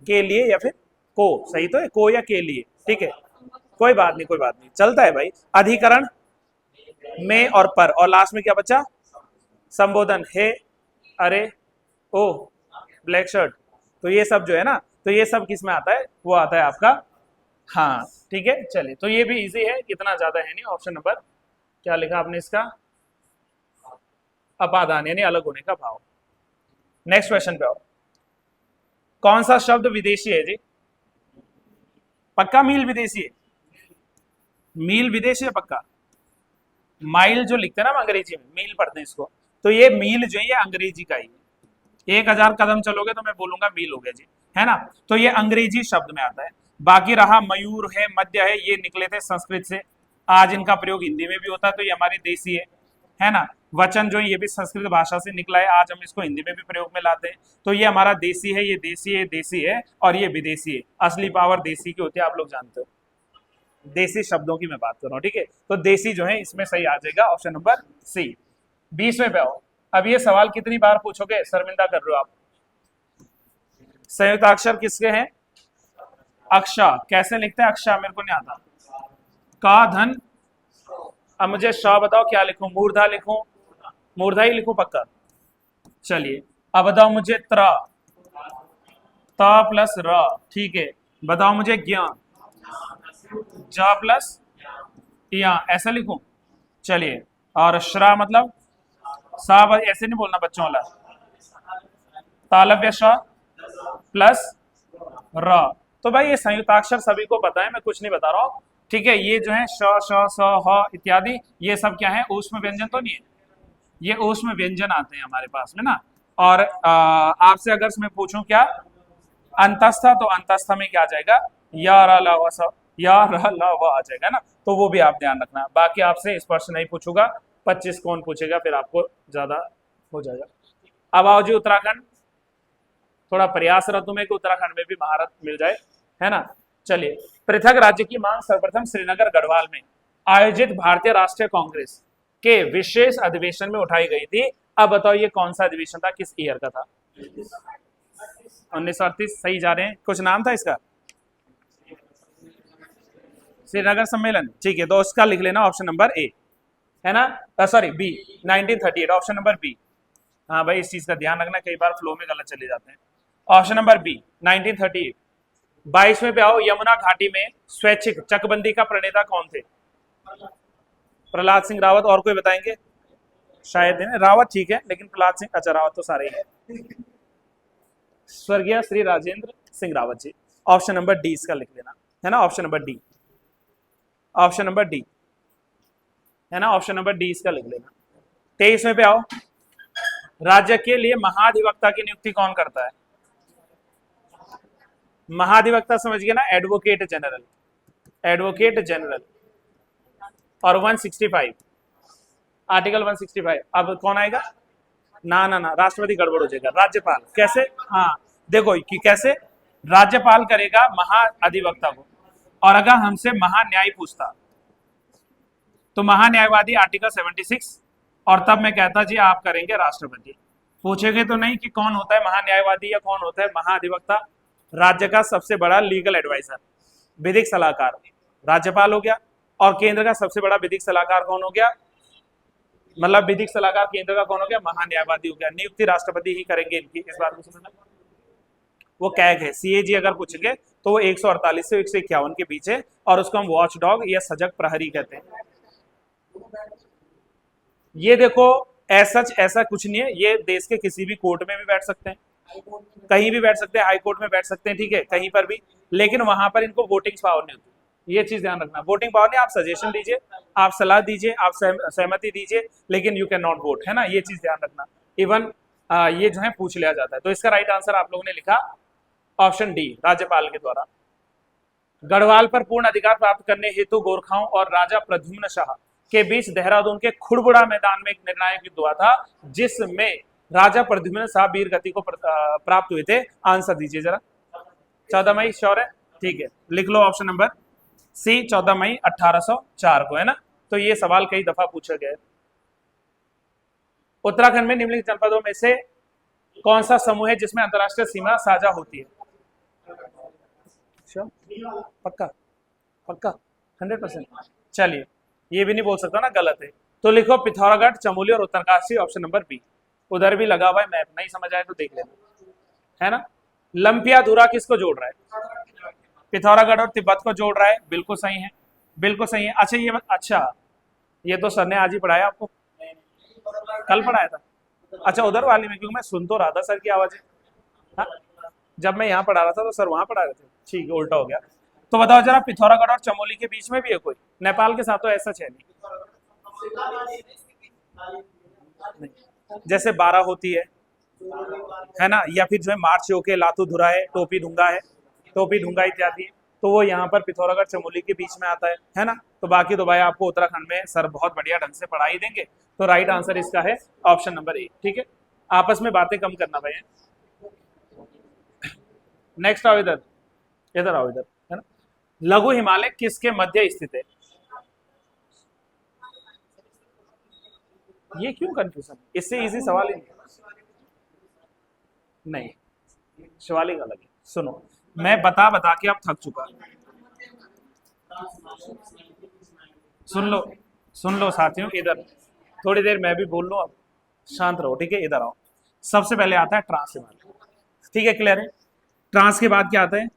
के लिए या फिर को, सही तो है, को या के लिए, ठीक है, कोई बात नहीं, कोई बात नहीं, चलता है भाई। अधिकरण में और पर, और लास्ट में क्या बचा? संबोधन, हे, अरे, ओ, ब्लैक शर्ट। तो ये सब जो है ना, तो ये सब किस में आता है? वो आता है आपका, हाँ ठीक है। चलिए, तो ये भी इजी है, इतना ज्यादा है नहीं। ऑप्शन नंबर क्या लिखा आपने इसका? अपादान यानी अलग होने का भाव। नेक्स्ट क्वेश्चन पे आओ। कौन सा शब्द विदेशी है जी? पक्का मील विदेशी है? मील विदेशी है पक्का? माइल जो लिखते हैं ना हम अंग्रेजी में, मील पढ़ते हैं इसको, तो ये मील जो है ये अंग्रेजी का ही है। 1000 कदम चलोगे तो मैं बोलूंगा मील हो गया जी, है ना। तो ये अंग्रेजी शब्द में आता है। बाकी रहा मयूर है, मध्य है, ये निकले थे संस्कृत से। आज इनका प्रयोग हिंदी में भी होता है, तो ये हमारी देसी है ना। वचन जो है ये भी संस्कृत भाषा से निकला है, आज हम इसको हिंदी में भी प्रयोग में लाते हैं। तो ये हमारा देसी है, ये देसी है, देसी है, और ये विदेशी है। असली पावर देसी की होती है, आप लोग जानते हो। देसी शब्दों की मैं बात कर रहा हूँ, ठीक है। तो देसी जो है इसमें सही आ जाएगा ऑप्शन नंबर सी। 20वें पे आओ। अब ये सवाल कितनी बार पूछोगे, शर्मिंदा कर रहे हो आप। संयुक्त अक्षर किसके हैं? अक्षा। कैसे लिखते हैं अक्षा? मेरे को नहीं आता। का धन। अब मुझे श बताओ क्या लिखूं? मूर्धा लिखूं? मूर्धा ही लिखूं पक्का? चलिए, अब बताओ मुझे त्र, त प्लस र, ठीक है। बताओ मुझे ज्ञान, ज प्लस या, ऐसा लिखूं? चलिए, और श्रा मतलब सा, ऐसे नहीं बोलना बच्चों वाला। तालव्य श प्लस र। तो भाई ये संयुक्ताक्षर सभी को पता है, मैं कुछ नहीं बता रहा हूं, ठीक है। ये जो है श, श, स, ह इत्यादि, ये सब क्या है? ऊष्म व्यंजन तो नहीं है, ये ऊष्म व्यंजन आते हैं हमारे पास में ना। और आपसे अगर मैं पूछूं क्या अंतस्थ, तो अंतस्थ में क्या आ जाएगा? या र ल व स, या र ल व आ जाएगा ना। तो वो भी आप ध्यान रखना। बाकी आपसे स्पर्श नहीं पूछूंगा, 25 कौन पूछेगा, फिर आपको ज्यादा हो जाएगा। अब आओ जी उत्तराखंड। थोड़ा प्रयासरत हूं मैं कि उत्तराखंड में भी महारत मिल जाए, है ना। चलिए, पृथक राज्य की मांग सर्वप्रथम श्रीनगर गढ़वाल में आयोजित भारतीय राष्ट्रीय कांग्रेस के विशेष अधिवेशन में उठाई गई थी। अब बताओ ये कौन सा अधिवेशन था, किस ईयर का था? 1938 सही जा रहे हैं। कुछ नाम था इसका? श्रीनगर सम्मेलन, ठीक है। तो उसका लिख लेना ऑप्शन नंबर ए, है ना, sorry B, 1938, option number B. हाँ भाई, इस चीज का ध्यान रखना, कई बार फ्लो में गलत चले जाते हैं। Option number B 1938। 22वें पे आओ। यमुना घाटी में स्वैच्छिक चकबंदी का प्रणेता कौन थे? प्रहलाद सिंह रावत। और कोई बताएंगे? शायद है रावत, ठीक है, लेकिन प्रहलाद सिंह, अच्छा रावत तो सारे हैं। स्वर्गीय Shri Rajendra Singh Rawat ji. Option number D इसका लिख लेना, है ना, option number D, option number D, है ना, ऑप्शन नंबर डी इसका लिख लेना। 23वें पे आओ। राज्य के लिए महाधिवक्ता की नियुक्ति कौन करता है? महाधिवक्ता समझ गए ना, एडवोकेट जनरल, एडवोकेट जनरल। और 165, आर्टिकल 165। अब कौन आएगा? ना ना ना, राष्ट्रपति गड़बड़ हो जाएगा, राज्यपाल। कैसे? हाँ देखो कि कैसे राज्यपाल करेगा महाअधिवक्ता को, और अगर हमसे महान्याय पूछता तो महान्यायवादी आर्टिकल 76, और तब मैं कहता जी आप करेंगे राष्ट्रपति। पूछेंगे तो नहीं कि कौन होता है महान्यायवादी या कौन होता है महाअधिवक्ता? राज्य का सबसे बड़ा लीगल एडवाइजर, विधिक सलाहकार राज्यपाल हो गया। और केंद्र का सबसे बड़ा विधिक सलाहकार कौन हो गया? मतलब विधिक सलाहकार केंद्र का कौन हो गया? महान्यायवादी हो गया। नियुक्ति राष्ट्रपति ही करेंगे इनकी, इस बात को समझना। वो कैग है, सीएजी अगर पूछेंगे तो वो 148 से 151 के बीच है, और उसको हम वॉच डॉग या सजग प्रहरी कहते हैं। ये देखो ऐसा कुछ नहीं है, ये देश के किसी भी कोर्ट में भी बैठ सकते हैं, कहीं भी बैठ सकते हैं, हाई कोर्ट में बैठ सकते हैं, ठीक है, कहीं पर भी, लेकिन वहां पर इनको वोटिंग पावर नहीं होती। ये चीज ध्यान रखना, वोटिंग पावर नहीं, आप सजेशन दीजिए, आप सलाह दीजिए, आप सहमति दीजिए, लेकिन यू कैन नॉट वोट, है ना, ये चीज ध्यान रखना। इवन ये जो है पूछ लिया जाता है। तो इसका राइट आंसर आप लोगों ने लिखा ऑप्शन डी, राज्यपाल के द्वारा। गढ़वाल पर पूर्ण अधिकार प्राप्त करने हेतु गोरखाओं और राजा प्रद्युम्न शाह के बीच देहरादून के खुड़बुड़ा मैदान में एक निर्णायक युद्ध हुआ था, जिसमें राजा प्रद्युम्न शाह वीर गति को प्राप्त हुए थे? आंसर दीजिए जरा। 14 मई श्योर है? ठीक है, लिख लो ऑप्शन नंबर सी, 14 मई 1804 को, है ना। तो ये सवाल कई दफा पूछा गया है। उत्तराखंड में निम्नलिखित जनपदों में से कौन सा समूह है जिसमें अंतरराष्ट्रीय सीमा साझा होती है? पक्का पक्का 100%। चलिए, ये भी नहीं बोल सकता ना गलत है, तो लिखो पिथौरागढ़, चमोली और उत्तरकाशी, ऑप्शन नंबर बी। उधर भी लगा हुआ है मैप, नहीं समझ आए तो देख लेना, है ना। लंपियाधुरा किसको जोड़ रहा है? पिथौरागढ़ और तिब्बत को जोड़ रहा है, बिल्कुल सही है, बिल्कुल सही है। अच्छा ये तो सर ने आज ही पढ़ाया आपको, कल पढ़ाया था? अच्छा उधर वाली में, क्योंकि मैं सुन तो रहा था सर की आवाज। हाँ, जब मैं यहाँ पढ़ा रहा था तो सर वहां पढ़ा रहे थे। ठीक है, उल्टा हो गया। तो बताओ जरा, पिथौरागढ़ और चमोली के बीच में भी है कोई? नेपाल के साथ तो ऐसा है नहीं। जैसे 12 होती है ना, या फिर जो है मार्च होके लातू धुरा है, टोपी ढूंगा इत्यादि, तो वो यहाँ पर पिथौरागढ़ चमोली के बीच में आता है ना। तो बाकी तो भाई आपको उत्तराखंड में सर बहुत बढ़िया ढंग से पढ़ाई देंगे। तो राइट आंसर इसका है ऑप्शन नंबर ए। ठीक है, आपस में बातें कम करना भाई। नेक्स्ट आओ, इधर आओ, इधर, है ना। लघु हिमालय किसके मध्य स्थित है? ये क्यों कंफ्यूजन? इससे इजी सवाल ही नहीं, शिवालिक अलग है। सुनो, मैं बता के अब थक चुका। सुन लो साथियों, इधर थोड़ी देर मैं भी बोल लूं, अब शांत रहो, ठीक है। इधर आओ। सबसे पहले आता है ट्रांस हिमालय, ठीक है, क्लियर है। ट्रांस के बाद क्या आता है?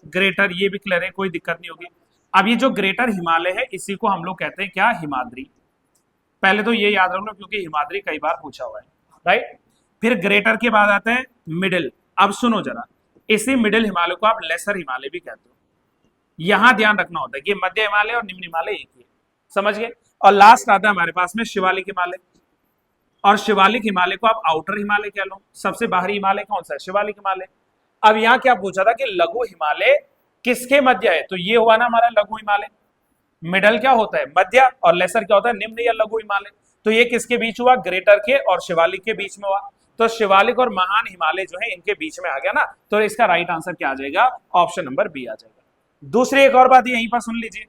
ग्रेटर, ये भी क्लियर है, कोई दिक्कत नहीं होगी। अब ये जो ग्रेटर हिमालय है इसी को हम लोग कहते हैं क्या? हिमाद्री। पहले तो ये याद रख लो, क्योंकि हिमाद्री कई बार पूछा हुआ है, राइट। फिर ग्रेटर के बाद आता है मिडिल। अब सुनो जरा, इसी मिडिल हिमालय को आप लेसर हिमालय भी कहते हो। यहां ध्यान रखना होता है कि मध्य हिमालय और निम्न हिमालय एक ही है, समझ गए। और लास्ट आता है हमारे पास में शिवालिक हिमालय, और शिवालिक हिमालय को आप आउटर हिमालय कह लो। सबसे बाहरी हिमालय कौन सा है? शिवालिक हिमालय। अब यहाँ क्या पूछा था कि लघु हिमालय किसके मध्य है? तो ये हुआ ना हमारा लघु हिमालय। मिडल क्या होता है? मध्य, और लेसर क्या होता है? निम्न या लघु हिमालय। तो ये किसके बीच हुआ? ग्रेटर के और शिवालिक के बीच में हुआ। तो शिवालिक और महान हिमालय जो है इनके बीच में आ गया ना। तो इसका राइट आंसर क्या आ जाएगा? ऑप्शन नंबर बी आ जाएगा। दूसरी एक और बात यहीं पर सुन लीजिए,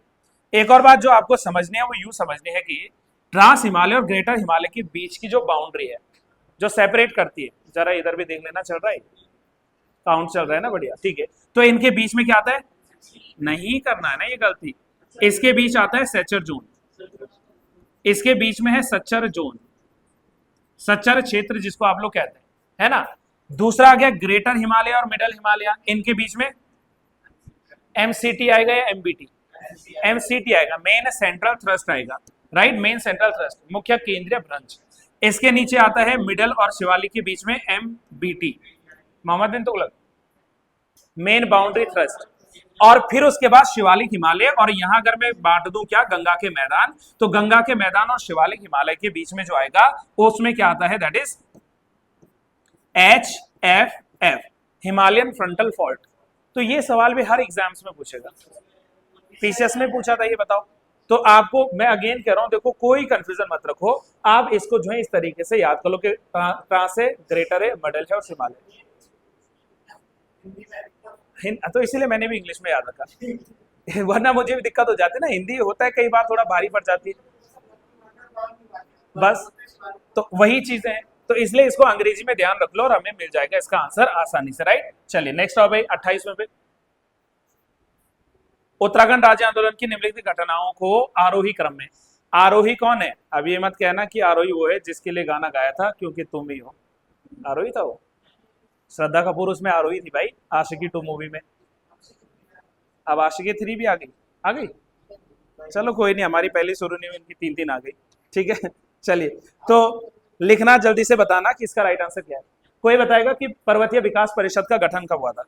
एक और बात जो आपको समझनी है वो यूं समझनी है कि ट्रांस हिमालय और ग्रेटर हिमालय के बीच की जो बाउंड्री है, जो सेपरेट करती है, जरा इधर भी देख लेना, चल रहा है काउंट चल रहा है ना, बढ़िया, ठीक है। तो इनके बीच में क्या आता है? नहीं करना है ना ये गलती। इसके बीच आता है सच्चर जोन, इसके बीच में है सच्चर जोन, सच्चर क्षेत्र जिसको आप लोग कहते हैं, है ना। दूसरा आ गया ग्रेटर हिमालय और मिडल हिमालय, इनके बीच में एमसीटी आएगा या एमबीटी? एमसीटी आएगा, मेन सेंट्रल थ्रस्ट आएगा, राइट, मेन सेंट्रल थ्रस्ट, मुख्य केंद्रीय भ्रंश। इसके नीचे आता है मिडल और शिवालिक के बीच में एमबीटी, मोहम्मद बिन तुगलक, मेन बाउंड्री थ्रस्ट। और फिर उसके बाद शिवालिक हिमालय, और यहां अगर मैं बांट दूं क्या? गंगा के मैदान, तो गंगा के मैदान और शिवालिक हिमालय के बीच में जो आएगा उसमें क्या आता है? That is HFF, Himalayan frontal fault. तो ये सवाल भी हर एग्जाम्स में पूछेगा, पीसीएस में पूछा था, ये बताओ। तो आपको मैं अगेन कह रहा हूं, देखो कोई कंफ्यूजन मत रखो, आप इसको जो है इस तरीके से याद कर लो कि ट्रांस है, ग्रेटर है, मिडल है और हिमालय। तो इसीलिए मैंने भी इंग्लिश में याद रखा, वरना मुझे भी दिक्कत हो जाती है ना, हिंदी होता है कई बार थोड़ा भारी पड़ जाती है, बस तो वही चीजें हैं। तो इसलिए इसको अंग्रेजी में ध्यान रख लो और हमें मिल जाएगा इसका आंसर आसानी से, राइट। चलिए नेक्स्ट आओ भाई 28वें पे। उत्तराखंड राज्य आंदोलन की निम्नलिखित घटनाओं को आरोही क्रम में, आरोही कौन है? अब ये मत कहना कि आरोही वो है जिसके लिए गाना गाया था क्योंकि तुम ही हो, आरोही था वो, श्रद्धा कपूर उसमें आरोही थी भाई, आशिकी 2 मूवी में। अब आशिकी 3 भी आ गई, चलो कोई नहीं, हमारी पहली शुरू नहीं हुई, इनकी 3 आ गई, ठीक है। चलिए, तो लिखना जल्दी से बताना कि इसका राइट आंसर क्या है। कोई बताएगा कि पर्वतीय विकास परिषद का गठन कब हुआ था?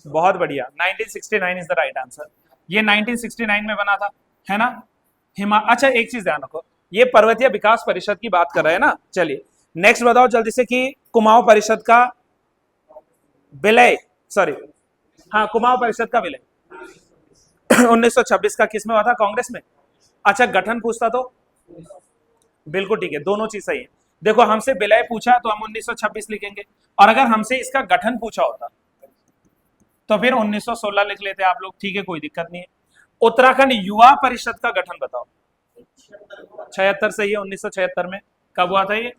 बहुत बढ़िया, 1969 इज द राइट आंसर। ये 1969 में बना था, है ना। अच्छा एक चीज ध्यान रखो, ये पर्वतीय विकास परिषद की बात कर रहे हैं ना। चलिए नेक्स्ट बताओ जल्दी से कि कुमाऊं परिषद का विलय, सॉरी हाँ, कुमाऊं परिषद का विलय 1926 का किस में हुआ था? कांग्रेस में। अच्छा गठन पूछता तो बिल्कुल ठीक है, दोनों चीज सही है। देखो हमसे विलय पूछा तो हम 1926 लिखेंगे, और अगर हमसे इसका गठन पूछा होता तो फिर 1916 लिख लेते आप लोग, ठीक है कोई दिक्कत नहीं है। उत्तराखंड युवा परिषद का गठन बताओ। 76 सही है, 1976 में। कब हुआ था ये?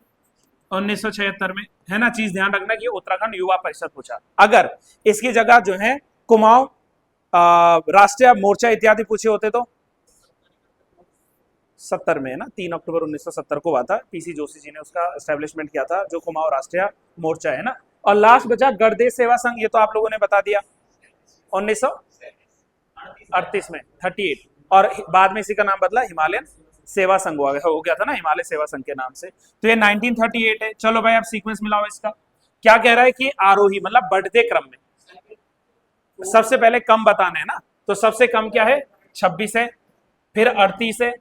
1976 में, है ना। चीज ध्यान रखना कि उत्तराखंड युवा परिषद पूछा। अगर इसकी जगह जो है कुमाऊं राष्ट्रीय मोर्चा इत्यादि पूछे होते तो 70 में, है ना, 3 अक्टूबर 1970 को हुआ था, पीसी जोशी जी ने उसका एस्टेब्लिशमेंट किया था, जो कुमाऊं राष्ट्रीय मोर्चा है ना। और लास्ट बचा गणदेश सेवा संघ, ये तो आप लोगों ने बता दिया 1938 में, 38, और बाद में इसी का नाम बदला हिमालयन सेवा संघ हो गया था ना, हिमालय सेवा संघ के नाम से। तो ये 1938 है। चलो भाई अब सीक्वेंस मिलाओ इसका। क्या कह रहा है कि आरोही मतलब बढ़ते क्रम में सबसे पहले कम बताना है ना, तो सबसे कम क्या है? 26 है, फिर 38 है,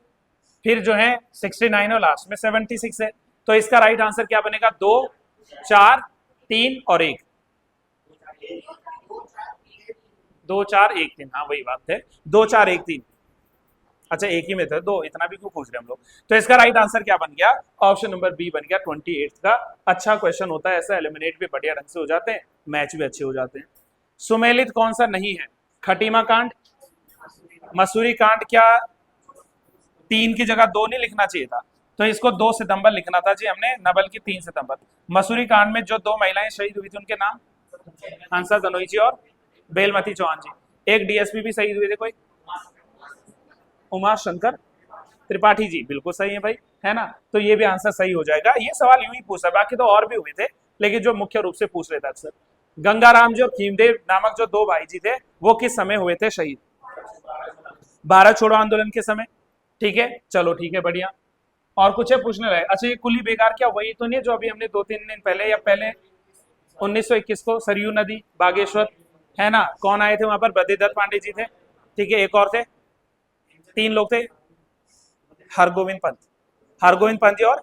फिर जो है 69 और लास्ट में 76 है। तो इसका राइट आंसर क्या बनेगा? 2, 4, 3 और 1। 2, 4, 1, 3, हाँ वही बात है, 2, 4, 1, 3। अच्छा एक ही में थे दो, इतना भी क्यों पूछ रहे हम लोग। तो इसका राइट आंसर क्या बन गया? ऑप्शन नंबर बी बन गया 28 का। अच्छा क्वेश्चन होता है ऐसा, एलिमिनेट भी बढ़िया ढंग से हो जाते हैं, मैच भी अच्छे हो जाते हैं। सुमेलित कौन सा नहीं है? खटीमा कांड, मसूरी कांड। क्या 3 की जगह 2 नहीं लिखना चाहिए था? तो इसको 2 सितंबर लिखना था जी हमने, न बल्कि 3 सितंबर। मसूरी कांड में जो 2 महिलाएं शहीद हुई थी उनके नाम? हंसा दनोई जी और बेलमती चौहान जी। एक डीएसपी भी शहीद हुए थे कोई? उमा शंकर त्रिपाठी जी, बिल्कुल सही है भाई, है ना। तो ये भी आंसर सही हो जाएगा। ये सवाल यूं ही पूछा, बाकी तो और भी हुए थे, लेकिन जो मुख्य रूप से पूछ रहे थे अक्सर। गंगाराम जी और भीमदेव नामक जो 2 भाई जी थे, वो किस समय हुए थे शहीद? भारत छोड़ो आंदोलन के समय। ठीक है, चलो ठीक है, बढ़िया। और कुछ है पूछने लायक? अच्छा ये कुली बेगार क्या वही तो नहीं है जो अभी हमने 2-3 दिन पहले या पहले 1921 को सरयू नदी बागेश्वर, है ना, कौन आए थे वहां पर? बद्रीदत्त पांडे जी थे, ठीक है। एक और थे, 3 लोग थे, हरगोविंद पंत, हरगोविंद पंत जी और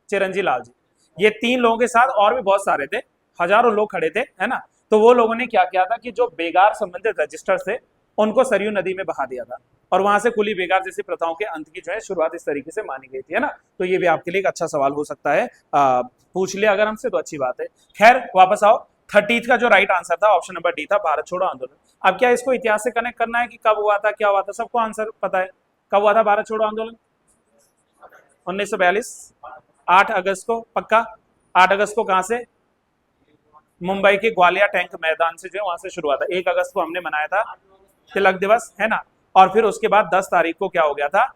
चिरंजी लाल जी। ये 3 लोगों के साथ और भी बहुत सारे थे, हजारों लोग खड़े थे, है ना। तो वो लोगों ने क्या किया था कि जो बेगार संबंधित रजिस्टर थे उनको सरयू नदी में बहा दिया था, और वहां से कुली बेगार जैसी प्रथाओं के अंत की जो है शुरुआत इस तरीके से मानी गई थी, है ना। तो ये भी आपके लिए एक अच्छा सवाल हो सकता है, पूछ लिया अगर हमसे तो अच्छी बात है। खैर वापस आओ, 30 का जो राइट आंसर था ऑप्शन नंबर डी था, भारत छोड़ो आंदोलन। अब क्या इसको इतिहास से कनेक्ट करना है कि कब हुआ था, क्या हुआ था? सबको आंसर पता है कब हुआ था भारत छोड़ो आंदोलन? 1942, 8 अगस्त को, पक्का। 8 अगस्त को कहां से? मुंबई के ग्वालियर टैंक मैदान से जो है वहां से शुरू हुआ था। 1 अगस्त को हमने मनाया था तिलक दिवस, है ना। और फिर उसके बाद 10 तारीख को क्या हो गया था?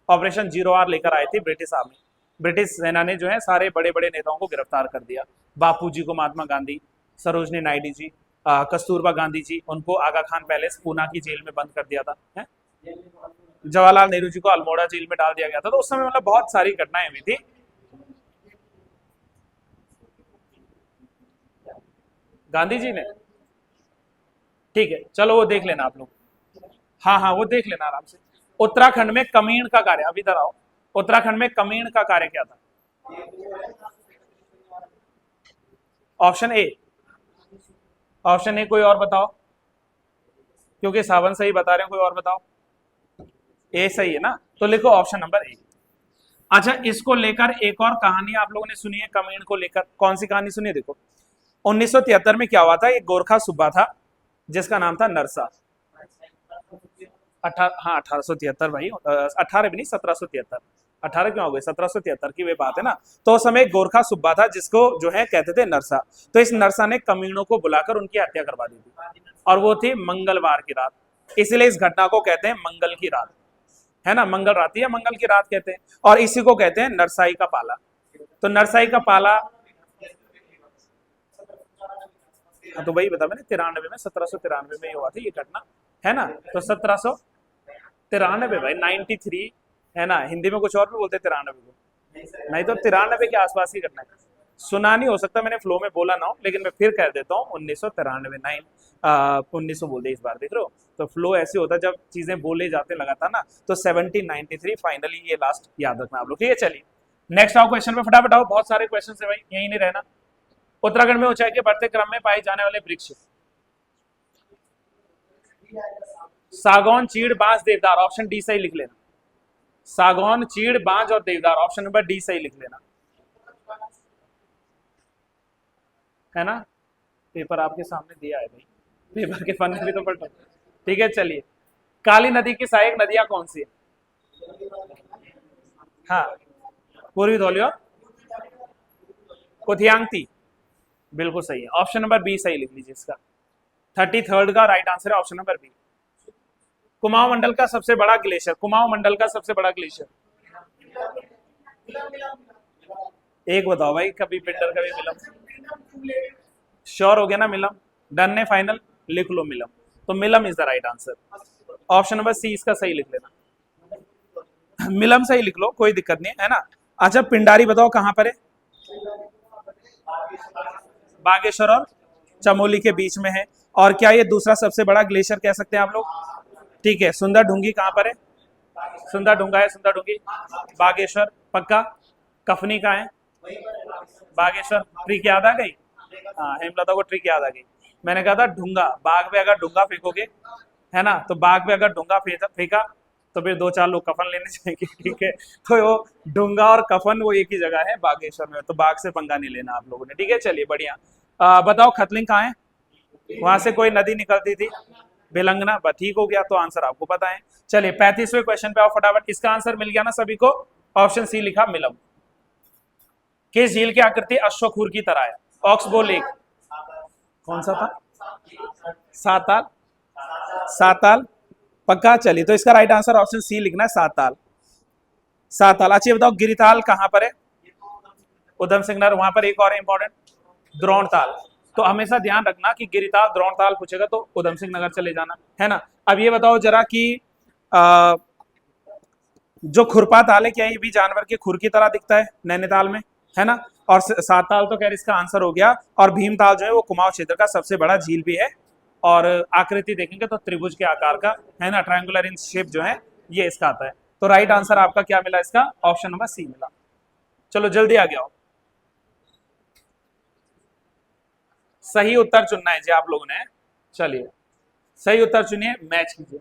ऑपरेशन जीरो आर लेकर आई थी ब्रिटिश आर्मी। ब्रिटिश सेना ने जो है सारे बड़े बड़े नेताओं को गिरफ्तार कर दिया। बापू जी को महात्मा गांधी, सरोजनी नायडू जी, कस्तूरबा गांधी जी, उनको आगा खान पैलेस पूना की जेल में बंद कर दिया था, है? जवाहरलाल नेहरू जी को अल्मोड़ा जेल में डाल दिया गया था। तो उस समय मतलब बहुत सारी घटनाएं हुई थी। गांधी जी ने, ठीक है चलो वो देख लेना आप लोग, हाँ हाँ वो देख लेना आराम से। उत्तराखंड में कमीण का कार्य, अभी इधर आओ, उत्तराखंड में कमीण का कार्य क्या था? Option A, option A. कोई और बताओ, क्योंकि सावन सही बता रहे हैं, कोई और बताओ। ए सही है ना, तो लिखो ऑप्शन नंबर ए। अच्छा इसको लेकर एक और कहानी आप लोगों ने सुनी है, कमीण को लेकर कौन सी कहानी सुनी है? देखो 1973 में क्या हुआ था, एक गोरखा सूबा था जिसका नाम था नरसा। हाँ 1873 भाई, 18 भी नहीं, 1773। 18 क्यों हो गए? 1773 की वे बात है ना। तो उस समय एक गोरखा सूबा था जिसको जो है कहते थे नरसा। तो इस नरसा ने कमीणों को बुलाकर उनकी हत्या करवा दी थी, और वो थी मंगलवार की रात। इसलिए इस घटना को कहते हैं मंगल की रात, है ना। मंगल रात या मंगल की रात कहते हैं, और इसी को कहते हैं नरसाई का पाला। तो नरसाई का पाला, हाँ तो वही बता मैंने, 93 में, 1793 में हुआ था ये घटना, है ना। तो 1793 भाई, 93, है ना। हिंदी में कुछ और भी बोलते 93 को, नहीं तो 93 के आसपास ही घटना है। सुना नहीं हो सकता, मैंने फ्लो में बोला ना हो, लेकिन मैं फिर कह देता हूँ 1993, 1900 बोल दे इस बार, देख रहे हो। तो फ्लो ऐसे होता है जब चीजें बोले जाते लगातार ना। तो 1793 फाइनली, ये लास्ट याद रखना आप लोग, ठीक है। चलिए नेक्स्ट आओ क्वेश्चन पे, फटाफट आओ, बहुत सारे क्वेश्चन है भाई, यही नहीं रहना। उत्तराखंड में ऊंचाई के बढ़ते क्रम में पाए जाने वाले वृक्ष? सागौन, चीड़, बांस, देवदार। ऑप्शन डी सही लिख लेना। सागौन, चीड़, बांस और देवदार, ऑप्शन नंबर डी सही लिख लेना। है ना, पेपर आपके सामने दिया है भाई, पेपर के पन्ने भी तो पलटो। ठीक है चलिए, काली नदी की सहायक नदियां कौन सी है? हाँ, पूर्वी धौली और कुथियांगती, बिल्कुल सही है, ऑप्शन नंबर बी सही लिख लीजिए इसका। 33rd का राइट आंसर है ऑप्शन नंबर बी। कुमाऊं मंडल का सबसे बड़ा ग्लेशियर, कुमाऊं मंडल का सबसे बड़ा ग्लेशियर, एक बताओ भाई, कभी पिंडर कभी मिलम। श्योर हो गया ना मिलम? डन है फाइनल, लिख लो मिलम। तो Milam is the right answer, option number C इसका सही लिख लेना। मिलम सही लिख लो, कोई दिक्कत नहीं है ना। अच्छा पिंडारी बताओ कहां पर है? बागेश्वर और चमोली के बीच में है। और क्या ये दूसरा सबसे बड़ा ग्लेशियर कह सकते हैं आप लोग? ठीक है, सुंदर ढूंगी कहां पर है? सुंदर ढूंगा है, सुंदर ढूंगी बागेश्वर पक्का। कफनी का है? बागेश्वर। ट्रिक याद आ गई? हाँ, हेमलता को ट्रिक याद आ गई। मैंने कहा था ढूंगा, बाग में अगर ढूंगा फेंकोगे, है ना, तो बाग में अगर ढूंगा फेंका तो फिर 2-4 लोग कफन लेने जाएंगे। ठीक है, तो वो ढूंगा और कफन वो एक ही जगह है बागेश्वर में, तो बाग से पंगा नहीं लेना आप लोगों ने। ठीक है चलिए बढ़िया। बताओ खतलिंग कहाँ है? वहां से कोई नदी निकलती थी, बेलंगना। ठीक हो गया, तो आंसर आपको पता है। चलिए 35वें क्वेश्चन पे आओ फटाफट। इसका आंसर मिल गया ना सभी को? ऑप्शन सी लिखा मिलम। किस झील की आकृति अश्वखूर की तरह है? Oxbow lake. कौन सा था? साताल। साताल पक्का। चलिए तो इसका राइट आंसर ऑप्शन सी लिखना है, साताल। साताल। अच्छा बताओ गिरिताल कहां पर है? उधम सिंह नगर। वहां पर एक और इंपॉर्टेंट, द्रोणताल। तो हमेशा ध्यान रखना कि गिरिताल द्रोणताल पूछेगा तो उधम सिंह नगर चले जाना, है ना। अब ये बताओ जरा कि जो खुरपा ताल है, क्या ये भी जानवर के खुर की तरह दिखता है नैनीताल में, है ना। और साताल तो खैर इसका आंसर हो गया। और भीमताल जो है वो कुमाऊं क्षेत्र का सबसे बड़ा झील भी है। और आकृति देखेंगे तो त्रिभुज के आकार का, है ना, ट्रायंगुलर इन शेप जो है ये इसका आता है। तो राइट आंसर आपका क्या मिला इसका? ऑप्शन नंबर सी मिला। चलो जल्दी आ गया। सही उत्तर चुनना है जी आप लोगों ने। चलिए सही उत्तर चुनिए, मैच कीजिए।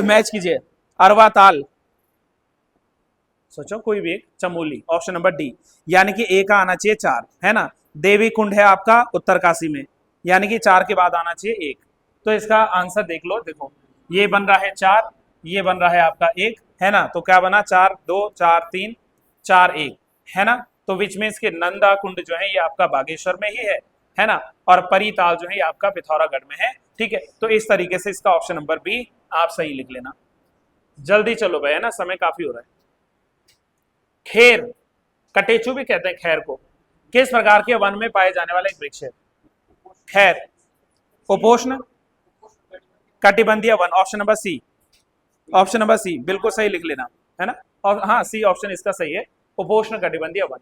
मैच कीजिए। अरवा ताल, सोचो कोई भी एक। चमोली, ऑप्शन नंबर डी, यानी कि ए का आना चाहिए 4, है ना। देवी कुंड है आपका उत्तरकाशी में, यानी कि 4 के बाद आना चाहिए 1। तो इसका आंसर देख लो, देखो ये बन रहा है 4, ये बन रहा है आपका 1, है ना। तो क्या बना? 4 2 4 3 4 1, है ना। तो विच में इसके नंदा कुंड जो है ये आपका बागेश्वर में ही है ना। और परिताल जो है ये आपका पिथौरागढ़ में है। ठीक है, तो इस तरीके से इसका ऑप्शन नंबर बी आप सही लिख लेना। जल्दी चलो भाई, है ना, समय काफी हो रहा है। खेर, कटेचू भी कहते हैं खैर को, किस प्रकार के वन में पाए जाने वाला एक वृक्ष है? खैर उपोष्ण कटिबंधीय वन, option number C. Option number C बिल्कुल सही लिख लेना, है ना। और हाँ, सी ऑप्शन इसका सही है, उपोष्ण कटिबंधीय वन।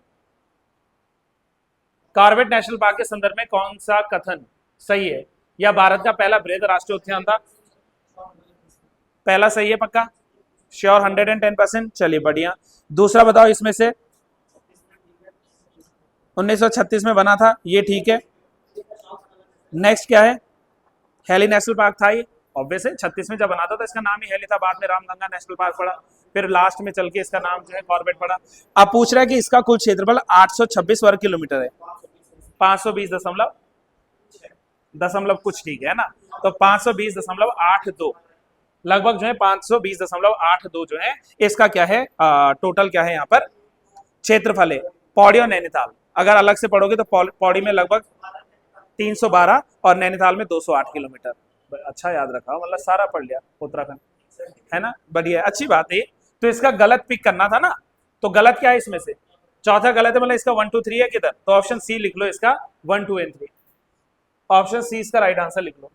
कॉर्बेट नेशनल पार्क के संदर्भ में कौन सा कथन सही है? यह भारत का पहला बृहद राष्ट्रीय उद्यान था। पहला सही है पक्का, श्योर 110%। चलिए बढ़िया। दूसरा बताओ इसमें से। 1936 में बना था, ये ठीक है। नेक्स्ट क्या है? हेली नेशनल पार्क था ये, ऑब्वियस है। 36 में जब बना था तो इसका नाम ही हेली था, बाद में रामगंगा नेशनल पार्क पड़ा, फिर लास्ट में चल के इसका नाम जो है कॉर्बेट पड़ा। अब पूछ रहा है कि इसका कुल क्षेत्रफल 826 वर्ग किलोमीटर है। 520 दशमलव कुछ, ठीक है ना। तो 520.82 लगभग जो है 520.82 जो है इसका क्या है, टोटल क्या है यहाँ पर क्षेत्रफल है। पौड़ी और नैनीताल अगर अलग से पढ़ोगे तो पौड़ी में लगभग 312 और नैनीताल में 208 किलोमीटर। अच्छा याद रखा, मतलब सारा पढ़ लिया उत्तराखंड, है ना, बढ़िया, अच्छी बात है। तो इसका गलत पिक करना था ना, तो गलत क्या है इसमें से? चौथा गलत है, मतलब इसका 1 2 3 है किधर? तो ऑप्शन सी लिख लो इसका, 1 2 एंड 3। ऑप्शन सी इसका राइट आंसर लिख लो।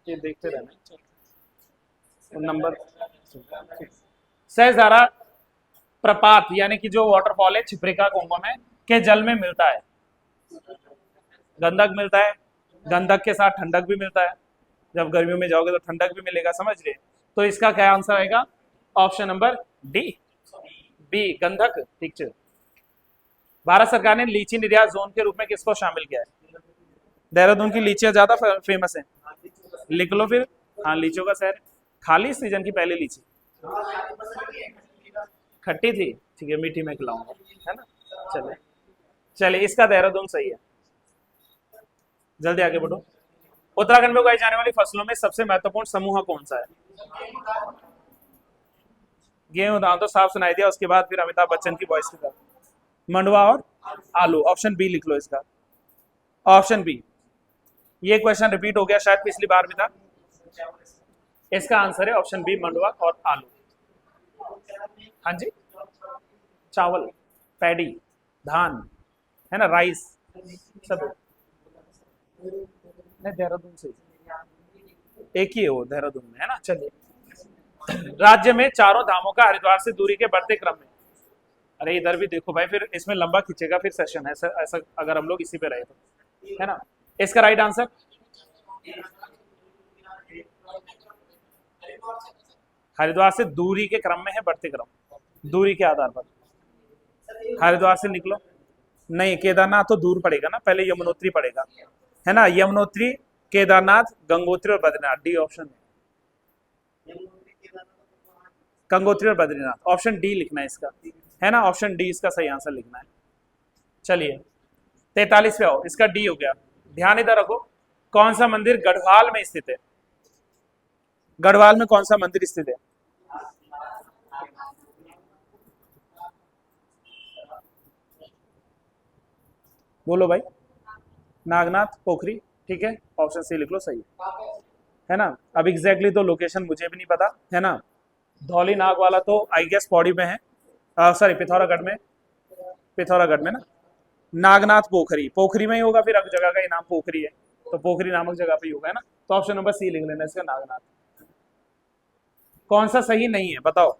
ये देखते रहना नंबर। सहस्त्रधारा प्रपात यानी कि जो वाटरफॉल है छिप्रिका कोंगो में के जल में मिलता है? गंधक मिलता है, गंधक के साथ ठंडक भी मिलता है, जब गर्मियों में जाओगे तो ठंडक भी मिलेगा, समझ रहे। तो इसका क्या आंसर आएगा? ऑप्शन नंबर डी, बी गंधक। ठीक है। भारत सरकार ने लीची निर्यात जोन के रूप में किसको शामिल किया है? देहरादून की लीचियां ज्यादा फेमस है, लिख लो फिर। हाँ, लीचियों का शहर, खाली सीजन की पहली लीची खट्टी थी, ठीक है, मीठी में खिलाऊंगा, चलिए चलिए, इसका देहरादून सही है। जल्दी आगे बढ़ो। उत्तराखंड में उगाई जाने वाली फसलों में सबसे महत्वपूर्ण समूह कौन सा है? गेहूं, धान तो साफ सुनाई दिया, उसके बाद फिर अमिताभ बच्चन की वॉइस के साथ मंडुआ और आलू। ऑप्शन बी लिख लो इसका, ऑप्शन बी। ये क्वेश्चन रिपीट हो गया शायद, पिछली बार भी था। इसका आंसर है ऑप्शन बी, मंडुआ और आलू। हाँ जी, चावल, पैडी, धान, है ना, राइस, सब। नहीं, देहरादून से एक ही है वो, देहरादून में है ना। चलिए, राज्य में चारों धामों का हरिद्वार से दूरी के बढ़ते क्रम में। अरे इधर भी देखो भाई, फिर इसमें लंबा खींचेगा फिर सेशन, ऐसा ऐसा अगर हम लोग इसी पे रहे तो, है ना। इसका राइट आंसर हरिद्वार से दूरी के क्रम में है, बढ़ते क्रम, दूरी के आधार पर। हरिद्वार से निकलो, नहीं केदारनाथ तो दूर पड़ेगा ना, पहले यमुनोत्री पड़ेगा, है ना। यमुनोत्री, केदारनाथ, गंगोत्री और बद्रीनाथ, डी ऑप्शन है। गंगोत्री और बद्रीनाथ, ऑप्शन डी लिखना है इसका, है ना, ऑप्शन डी इसका सही आंसर लिखना है। चलिए 43 पे आओ, इसका डी हो गया। ध्यान इधर रखो, कौन सा मंदिर गढ़वाल में स्थित है? गढ़वाल में कौन सा मंदिर स्थित है? बोलो भाई। नागनाथ, पोखरी, ठीक है, ऑप्शन सी लिख लो, सही है ना। अब एग्जैक्टली तो लोकेशन मुझे भी नहीं पता, है ना। धौली नाग वाला तो आई गेस पौड़ी में है, सॉरी पिथौरागढ़ में, पिथौरागढ़ में ना। नागनाथ पोखरी, पोखरी में ही होगा, फिर अगर जगह का ही नाम पोखरी है तो पोखरी नामक जगह पे ही होगा, है ना। तो ऑप्शन नंबर सी लिख लेना इसका, नागनाथ। कौन सा सही नहीं है बताओ?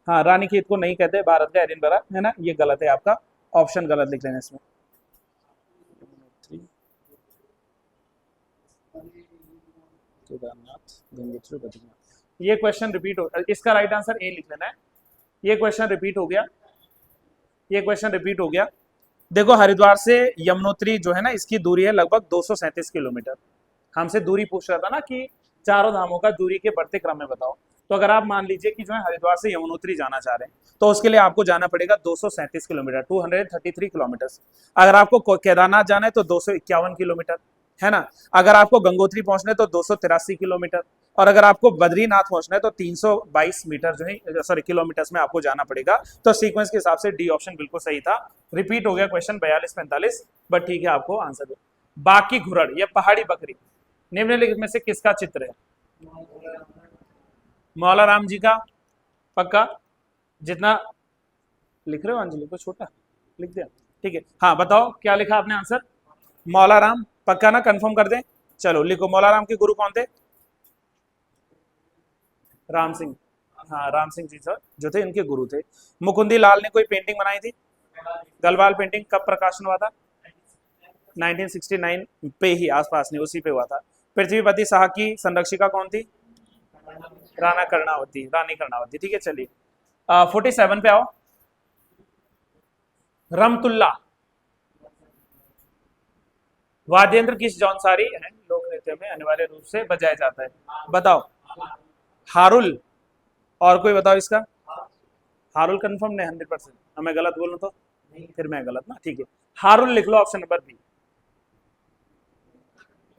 हाँ, रानीखेत को नहीं कहते, भारत का एडिनबरा, है ना, ये गलत है आपका, ऑप्शन गलत लिख लेना इसमें। केदारनाथ, गंगोत्री, बद्रीनाथ। ये क्वेश्चन रिपीट हो, इसका राइट आंसर ए लिख लेना है। ये क्वेश्चन रिपीट हो गया, ये क्वेश्चन रिपीट हो गया। देखो हरिद्वार से यमुनोत्री जो है ना, इसकी दूरी है लगभग 237 किलोमीटर। हमसे दूरी पूछ रहा था ना कि चारों धामों का दूरी के बढ़ते क्रम में बताओ। तो अगर आप मान लीजिए कि जो है हरिद्वार से यमुनोत्री जाना चाह रहे हैं तो उसके लिए आपको जाना पड़ेगा 237 किलोमीटर, 233 किलोमीटर। अगर आपको केदारनाथ जाना है तो 251 किलोमीटर, है ना। अगर आपको गंगोत्री पहुंचना है तो 283 किलोमीटर, और अगर आपको बद्रीनाथ पहुंचना है तो 322 मीटर जो है, सॉरी किलोमीटर्स में आपको जाना पड़ेगा। तो सीक्वेंस के हिसाब से डी ऑप्शन बिल्कुल सही था। रिपीट हो गया क्वेश्चन 42-45, बट ठीक है, आपको आंसर दो। बाकी घुरड़ या पहाड़ी बकरी निम्नलिखित में से किसका चित्र है? मौला राम जी का, पक्का? जितना लिख रहे हो अंजलि को छोटा लिख दिया, ठीक है। हाँ बताओ क्या लिखा आपने आंसर? मौला राम, पक्का ना, कंफर्म कर दें? चलो लिखो, मौला राम के गुरु कौन थे? राम सिंह, हाँ राम सिंह जी सर जो थे, इनके गुरु थे। मुकुंदी लाल ने कोई पेंटिंग बनाई थी, गलवाल पेंटिंग, कब प्रकाशन हुआ था? 1969 पे ही, आसपास नहीं, उसी पे हुआ था। पृथ्वीपति शाह की संरक्षिका कौन थी? राणा कर्णावती, रानी कर्णावती, ठीक है। चलिए 47 पे आओ। रमतुल्ला वाद्यंत्र किस जौनसारी है लोक नृत्य में अनिवार्य रूप से बजाया जाता है? बताओ। हारुल, और कोई बताओ इसका? हारुल कंफर्म नहीं 100%? मैं गलत बोलूं तो फिर मैं गलत ना, ठीक है। हारुल लिख लो, ऑप्शन नंबर बी।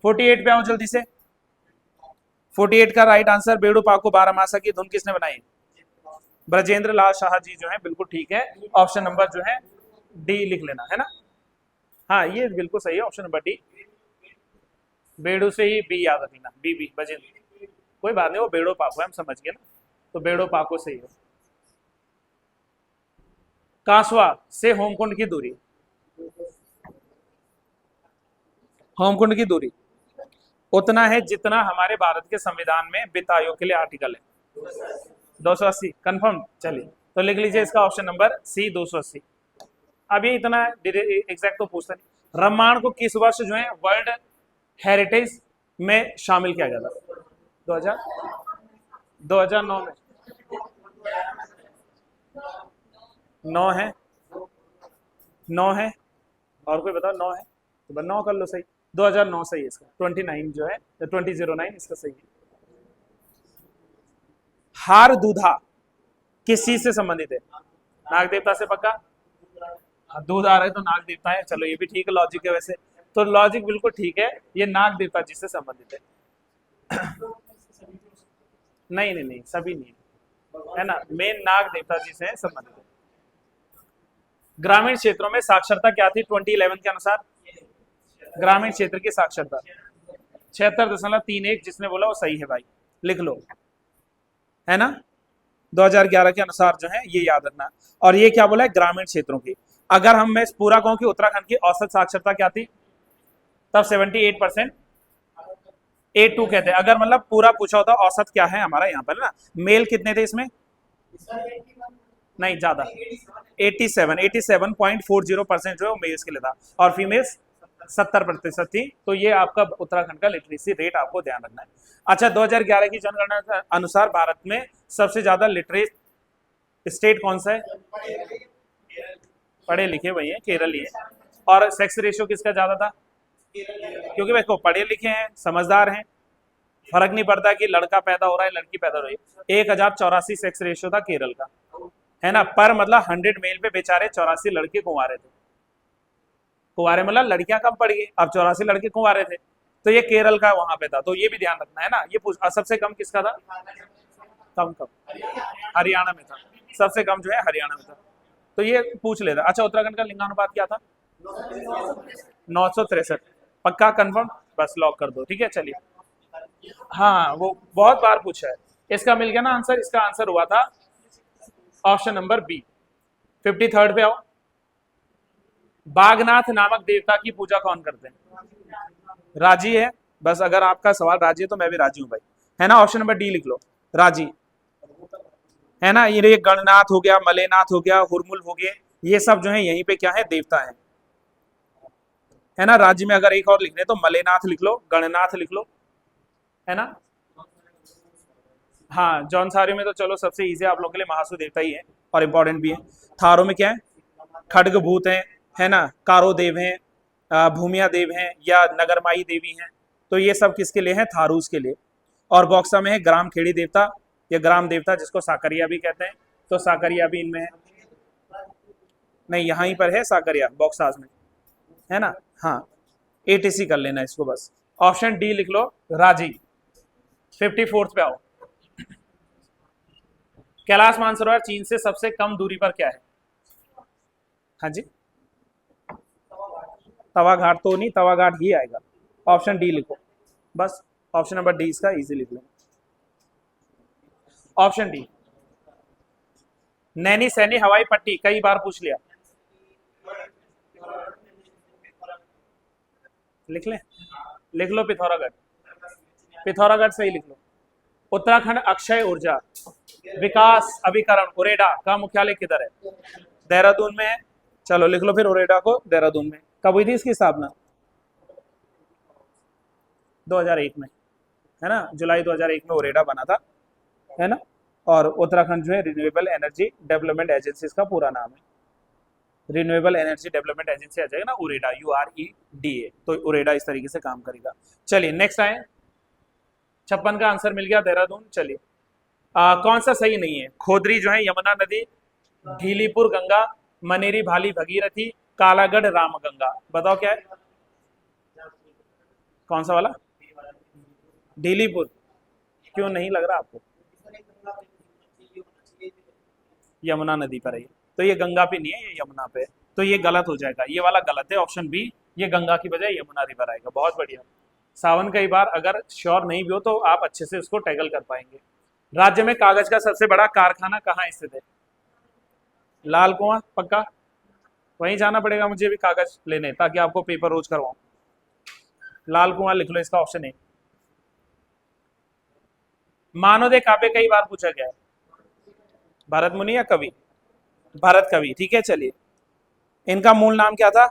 48 पे आओ जल्दी से। 48 का राइट आंसर, बेड़ू पाको बारामासा की धुन किसने बनाई? ब्रजेंद्र लाल शाह जी जो है, बिल्कुल ठीक है। ऑप्शन नंबर जो है डी लिख लेना, है ना। हाँ ये बिल्कुल सही है, ऑप्शन नंबर डी। बेड़ू से ही बी याद रखना, बी बी ब्रजेंद्र, कोई बात नहीं, वो बेड़ो पाको है, हम समझ गए ना, तो बेड़ो पाको सही हो। कासवा से होमकुंड की दूरी, होमकुंड की दूरी उतना है जितना हमारे भारत के संविधान में वित्त आयोग के लिए आर्टिकल है, 280, कंफर्म। चलिए तो लिख लीजिए इसका ऑप्शन नंबर सी, 280। अब ये इतना एग्जैक्ट तो पूछता नहीं। रामायण को किस वर्ष जो है वर्ल्ड हेरिटेज में शामिल किया गया था? 2009 में। 9 है, 9 है, और कोई बताओ? 9 है तो 9 कर लो, सही। 2009 सही है इसका, 29 जो है 2009 इसका सही है। हार दूधा किस चीज से संबंधित है? नाग देवता से पक्का? हाँ, दूध आ रहा है तो नाग देवता है, चलो ये भी ठीक है, लॉजिक है वैसे, तो लॉजिक बिल्कुल ठीक है, ये नाग देवता जी से संबंधित है। नहीं नहीं नहीं, सभी नहीं है ना, मेन नाग देवता जी से संबंधित है। ग्रामीण क्षेत्रों में साक्षरता क्या थी 2011 के अनुसार? ग्रामीण क्षेत्र की साक्षरता 76.31, जिसने बोला वो सही है भाई, लिख लो, है ना। 2011 के अनुसार जो है ये याद रखना। और ये क्या बोला है, ग्रामीण क्षेत्रों की। अगर हम मैं पूरा कहूं कि उत्तराखंड की औसत साक्षरता क्या थी, तब 78%, 82 कहते हैं। अगर मतलब पूरा पूछा होता औसत क्या है हमारा यहाँ पर ना, मेल कितने थे इसमें? नहीं ज्यादा, 87.40% जो है मेल्स के लिए था, और फीमेल्स 70% थी। तो ये आपका उत्तराखंड का लिटरेसी रेट आपको ध्यान रखना है। अच्छा, 2011 की जनगणना के अनुसार भारत में सबसे ज्यादा लिटरेट स्टेट कौन सा है? पढ़े लिखे वही है, केरल ही है। और सेक्स रेशियो किसका ज्यादा था? क्योंकि देखो पढ़े लिखे हैं, समझदार हैं, फर्क नहीं पड़ता कि लड़का पैदा हो रहा है लड़की पैदा हो रही है। 1084 सेक्स रेशियो था केरल का, है ना, पर मतलब 100 मेल पे बेचारे 84 लड़के कुंवारे थे। कुंवारे मतलब लड़कियां कम पड़ गई, अब 84 लड़के कुंवारे थे, तो ये केरल का वहां पे था, तो ये भी ध्यान रखना है ना। ये सबसे कम किसका था? कम कम हरियाणा में था, सबसे कम जो है हरियाणा में था, तो ये पूछ लेता। अच्छा, उत्तराखंड का लिंगानुपात क्या था? 963। पक्का कंफर्म? बस लॉक कर दो, ठीक है चलिए। हाँ वो बहुत बार पूछा है, इसका मिल गया ना आंसर, इसका आंसर हुआ था ऑप्शन नंबर बी। 53rd पे आओ। बागनाथ नामक देवता की पूजा कौन करते हैं? राजी है? बस अगर आपका सवाल राजी है तो मैं भी राजी हूं भाई, है ना। ऑप्शन नंबर डी लिख लो, राजी, है ना। ये गणनाथ हो गया, मलेनाथ हो गया, हुरमुल हो गए, ये सब जो है यहीं पे क्या है, देवता है, है ना। राज्य में अगर एक और लिखने तो मलेनाथ लिख लो, गणनाथ लिख लो, है ना। हाँ जौनसारी में तो चलो सबसे इजी आप लोगों के लिए महासु देवता ही है, और इंपॉर्टेंट भी है। थारो में क्या है? खड्ग भूत है ना, कारो देव है, भूमिया देव है, या नगरमाई देवी हैं, तो ये सब किसके लिए है? थारूस के लिए। और बॉक्सा में है ग्राम खेड़ी देवता, या ग्राम देवता जिसको साकरिया भी कहते हैं, तो साकरिया भी इनमें है। नहीं यहाँ ही पर है साकरिया बॉक्सास में, है ना। हाँ एटीसी कर लेना इसको बस। ऑप्शन डी लिख लो, राजी। 54th पे आओ। कैलाश मानसरोवर चीन से सबसे कम दूरी पर क्या है? हाँ जी, तवा घाट तो नहीं, तवा घाट ही आएगा। ऑप्शन डी लिखो बस, ऑप्शन नंबर डी इसका इजी लिख लो, ऑप्शन डी। नैनी सैनी हवाई पट्टी कई बार पूछ लिया, लिख लें? लिख लो पिथौरागढ़, पिथौरागढ़ से ही लिख लो। उत्तराखंड अक्षय ऊर्जा विकास अभिकरण उरेडा का मुख्यालय किधर है? देहरादून में है, चलो लिख लो फिर उरेडा को देहरादून में। कब हुई थी इसकी स्थापना? 2001 में, है ना, जुलाई 2001 में उरेडा बना था, है ना। और उत्तराखंड जो है रिन्यूएबल एनर्जी डेवलपमेंट एजेंसी इसका पूरा नाम है, रिन्यूएबल एनर्जी डेवलपमेंट एजेंसी आ जाएगा ना, उरेडा, UREDA, तो उरेडा इस तरीके से काम करेगा। चलिए नेक्स्ट आए, 56 का आंसर मिल गया देहरादून। चलिए कौन सा सही नहीं है? खोदरी जो है यमुना नदी, ढीलीपुर गंगा, मनेरी भाली भगीरथी, कालागढ़ रामगंगा, बताओ क्या है? कौन सा वाला? ढीलीपुर, क्यों नहीं लग रहा आपको? यमुना नदी पर है, तो ये गंगा पे नहीं है, ये यमुना पे है, तो ये गलत हो जाएगा, ये वाला गलत है, ऑप्शन बी, ये गंगा की बजाय यमुना रिवर आएगा। बहुत बढ़िया। सावन कई बार अगर श्योर नहीं भी हो तो आप अच्छे से उसको टैगल कर पाएंगे। राज्य में कागज का सबसे बड़ा कारखाना कहाँ स्थित है? लाल कुआं, पक्का? वहीं जाना पड़ेगा मुझे भी कागज लेने, ताकि आपको पेपर रोज करवाऊं। लाल कुआं लिख लो इसका ऑप्शन है। मानवदे काव्य कई बार पूछा गया है, भरत मुनि या कवि? भरत कवि, ठीक है चलिए। इनका मूल नाम क्या था?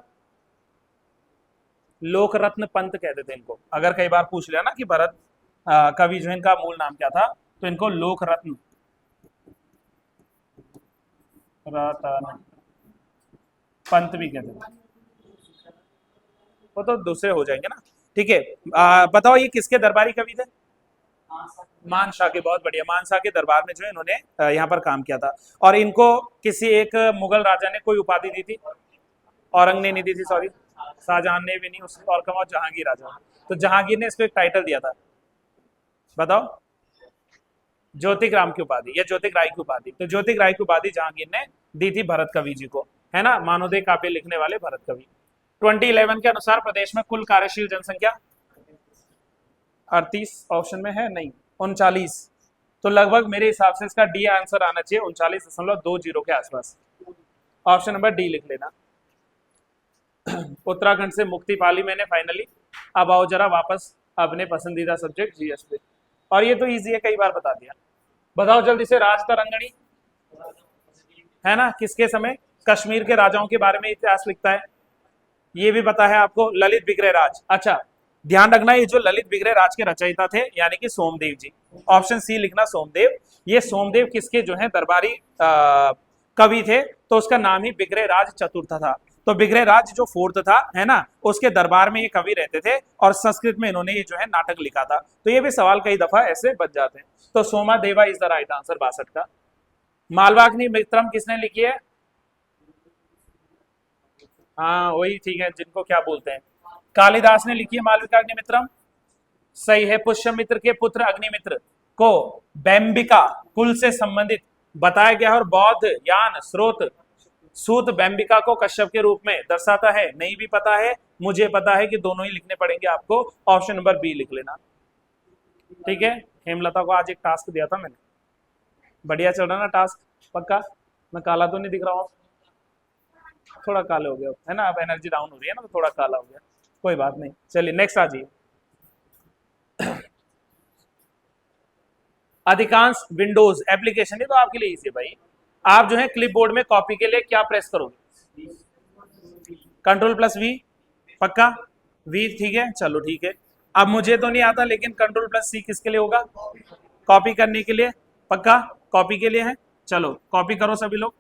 लोकरत्न पंत कहते थे इनको, अगर कई बार पूछ लिया ना कि भरत कवि जो इनका मूल नाम क्या था, तो इनको लोकरत्न रतन पंत भी कहते थे। वो तो दूसरे हो जाएंगे ना, ठीक है। बताओ ये किसके दरबारी कवि थे? मानशाह के, बहुत बढ़िया, मानशाह के दरबार में जो है इन्होंने यहाँ पर काम किया था। और इनको किसी एक मुगल राजा ने कोई उपाधि दी थी, औरंग ने नहीं दी थी, सॉरी, शाहजहां ने भी नहीं, उसने और कमा जहांगीर राजा, तो जहांगीर ने इसको एक टाइटल दिया था, बताओ, ज्योतिग्राम की उपाधि या ज्योतिग्राही की उपाधि। तो ज्योतिग्राही की उपाधि जहांगीर ने दी थी भरत कवि जी को, है ना, मानवदेह काव्य लिखने वाले भरत कवि। 2011 के अनुसार प्रदेश में कुल कार्यशील जनसंख्या 38, ऑप्शन में है नहीं, 39, तो लगभग मेरे हिसाब से इसका डी आंसर आना चाहिए, 39.20 के आसपास। ऑप्शन नंबर डी लिख लेना। उत्तराखंड से मुक्ति पा ली मैंने फाइनली। अब आओ जरा वापस अपने पसंदीदा सब्जेक्ट जीएस पे, और ये तो इजी है, कई बार बता दिया। बताओ जल्दी से, राज तरंगणी है ना, किसके समय? कश्मीर के राजाओं के बारे में इतिहास लिखता है, ये भी पता है आपको, ललित बिगड़े राज। अच्छा, ध्यान रखना, ये जो ललित बिगड़े राज के रचयिता थे यानी कि सोमदेव जी, ऑप्शन सी लिखना, सोमदेव। ये सोमदेव किसके जो है दरबारी कवि थे, तो उसका नाम ही बिगड़े राज चतुर्थ था। तो बिगड़े राज जो फोर्थ था, है ना, उसके दरबार में ये कवि रहते थे, और संस्कृत में इन्होंने ये जो है नाटक लिखा था। तो ये भी सवाल कई दफा ऐसे बच जाते हैं। तो सोमा देवा इज द राइट आंसर 62 का। मालवाग्नि मित्रम किसने लिखी है? हाँ वही, ठीक है, जिनको क्या बोलते हैं, कालिदास ने लिखी है मालविकाग्नि मित्रम, सही है। पुष्यमित्र के पुत्र अग्निमित्र को बैंबिका कुल से संबंधित बताया गया, और बौद्ध यान स्रोत सूत बैंबिका को कश्यप के रूप में दर्शाता है। नहीं भी पता है, मुझे पता है कि दोनों ही लिखने पड़ेंगे आपको, ऑप्शन नंबर बी लिख लेना, ठीक है। हेमलता को आज एक टास्क दिया था मैंने, बढ़िया चल रहा ना टास्क, पक्का? मैं काला तो नहीं दिख रहा हूँ? थोड़ा काले हो गया है ना, अब एनर्जी डाउन हो रही है ना, तो थोड़ा काला हो गया, कोई बात नहीं। चलिए नेक्स्ट आ जाइए। अधिकांश विंडोज एप्लीकेशन, ये तो आपके लिए इजी है भाई। आप जो है क्लिप बोर्ड में कॉपी के लिए क्या प्रेस करोगे? Ctrl+V, पक्का? V, ठीक है, चलो ठीक है। अब मुझे तो नहीं आता, लेकिन Ctrl+C किसके लिए होगा? कॉपी करने के लिए, पक्का? कॉपी के लिए है, चलो कॉपी करो सभी लोग।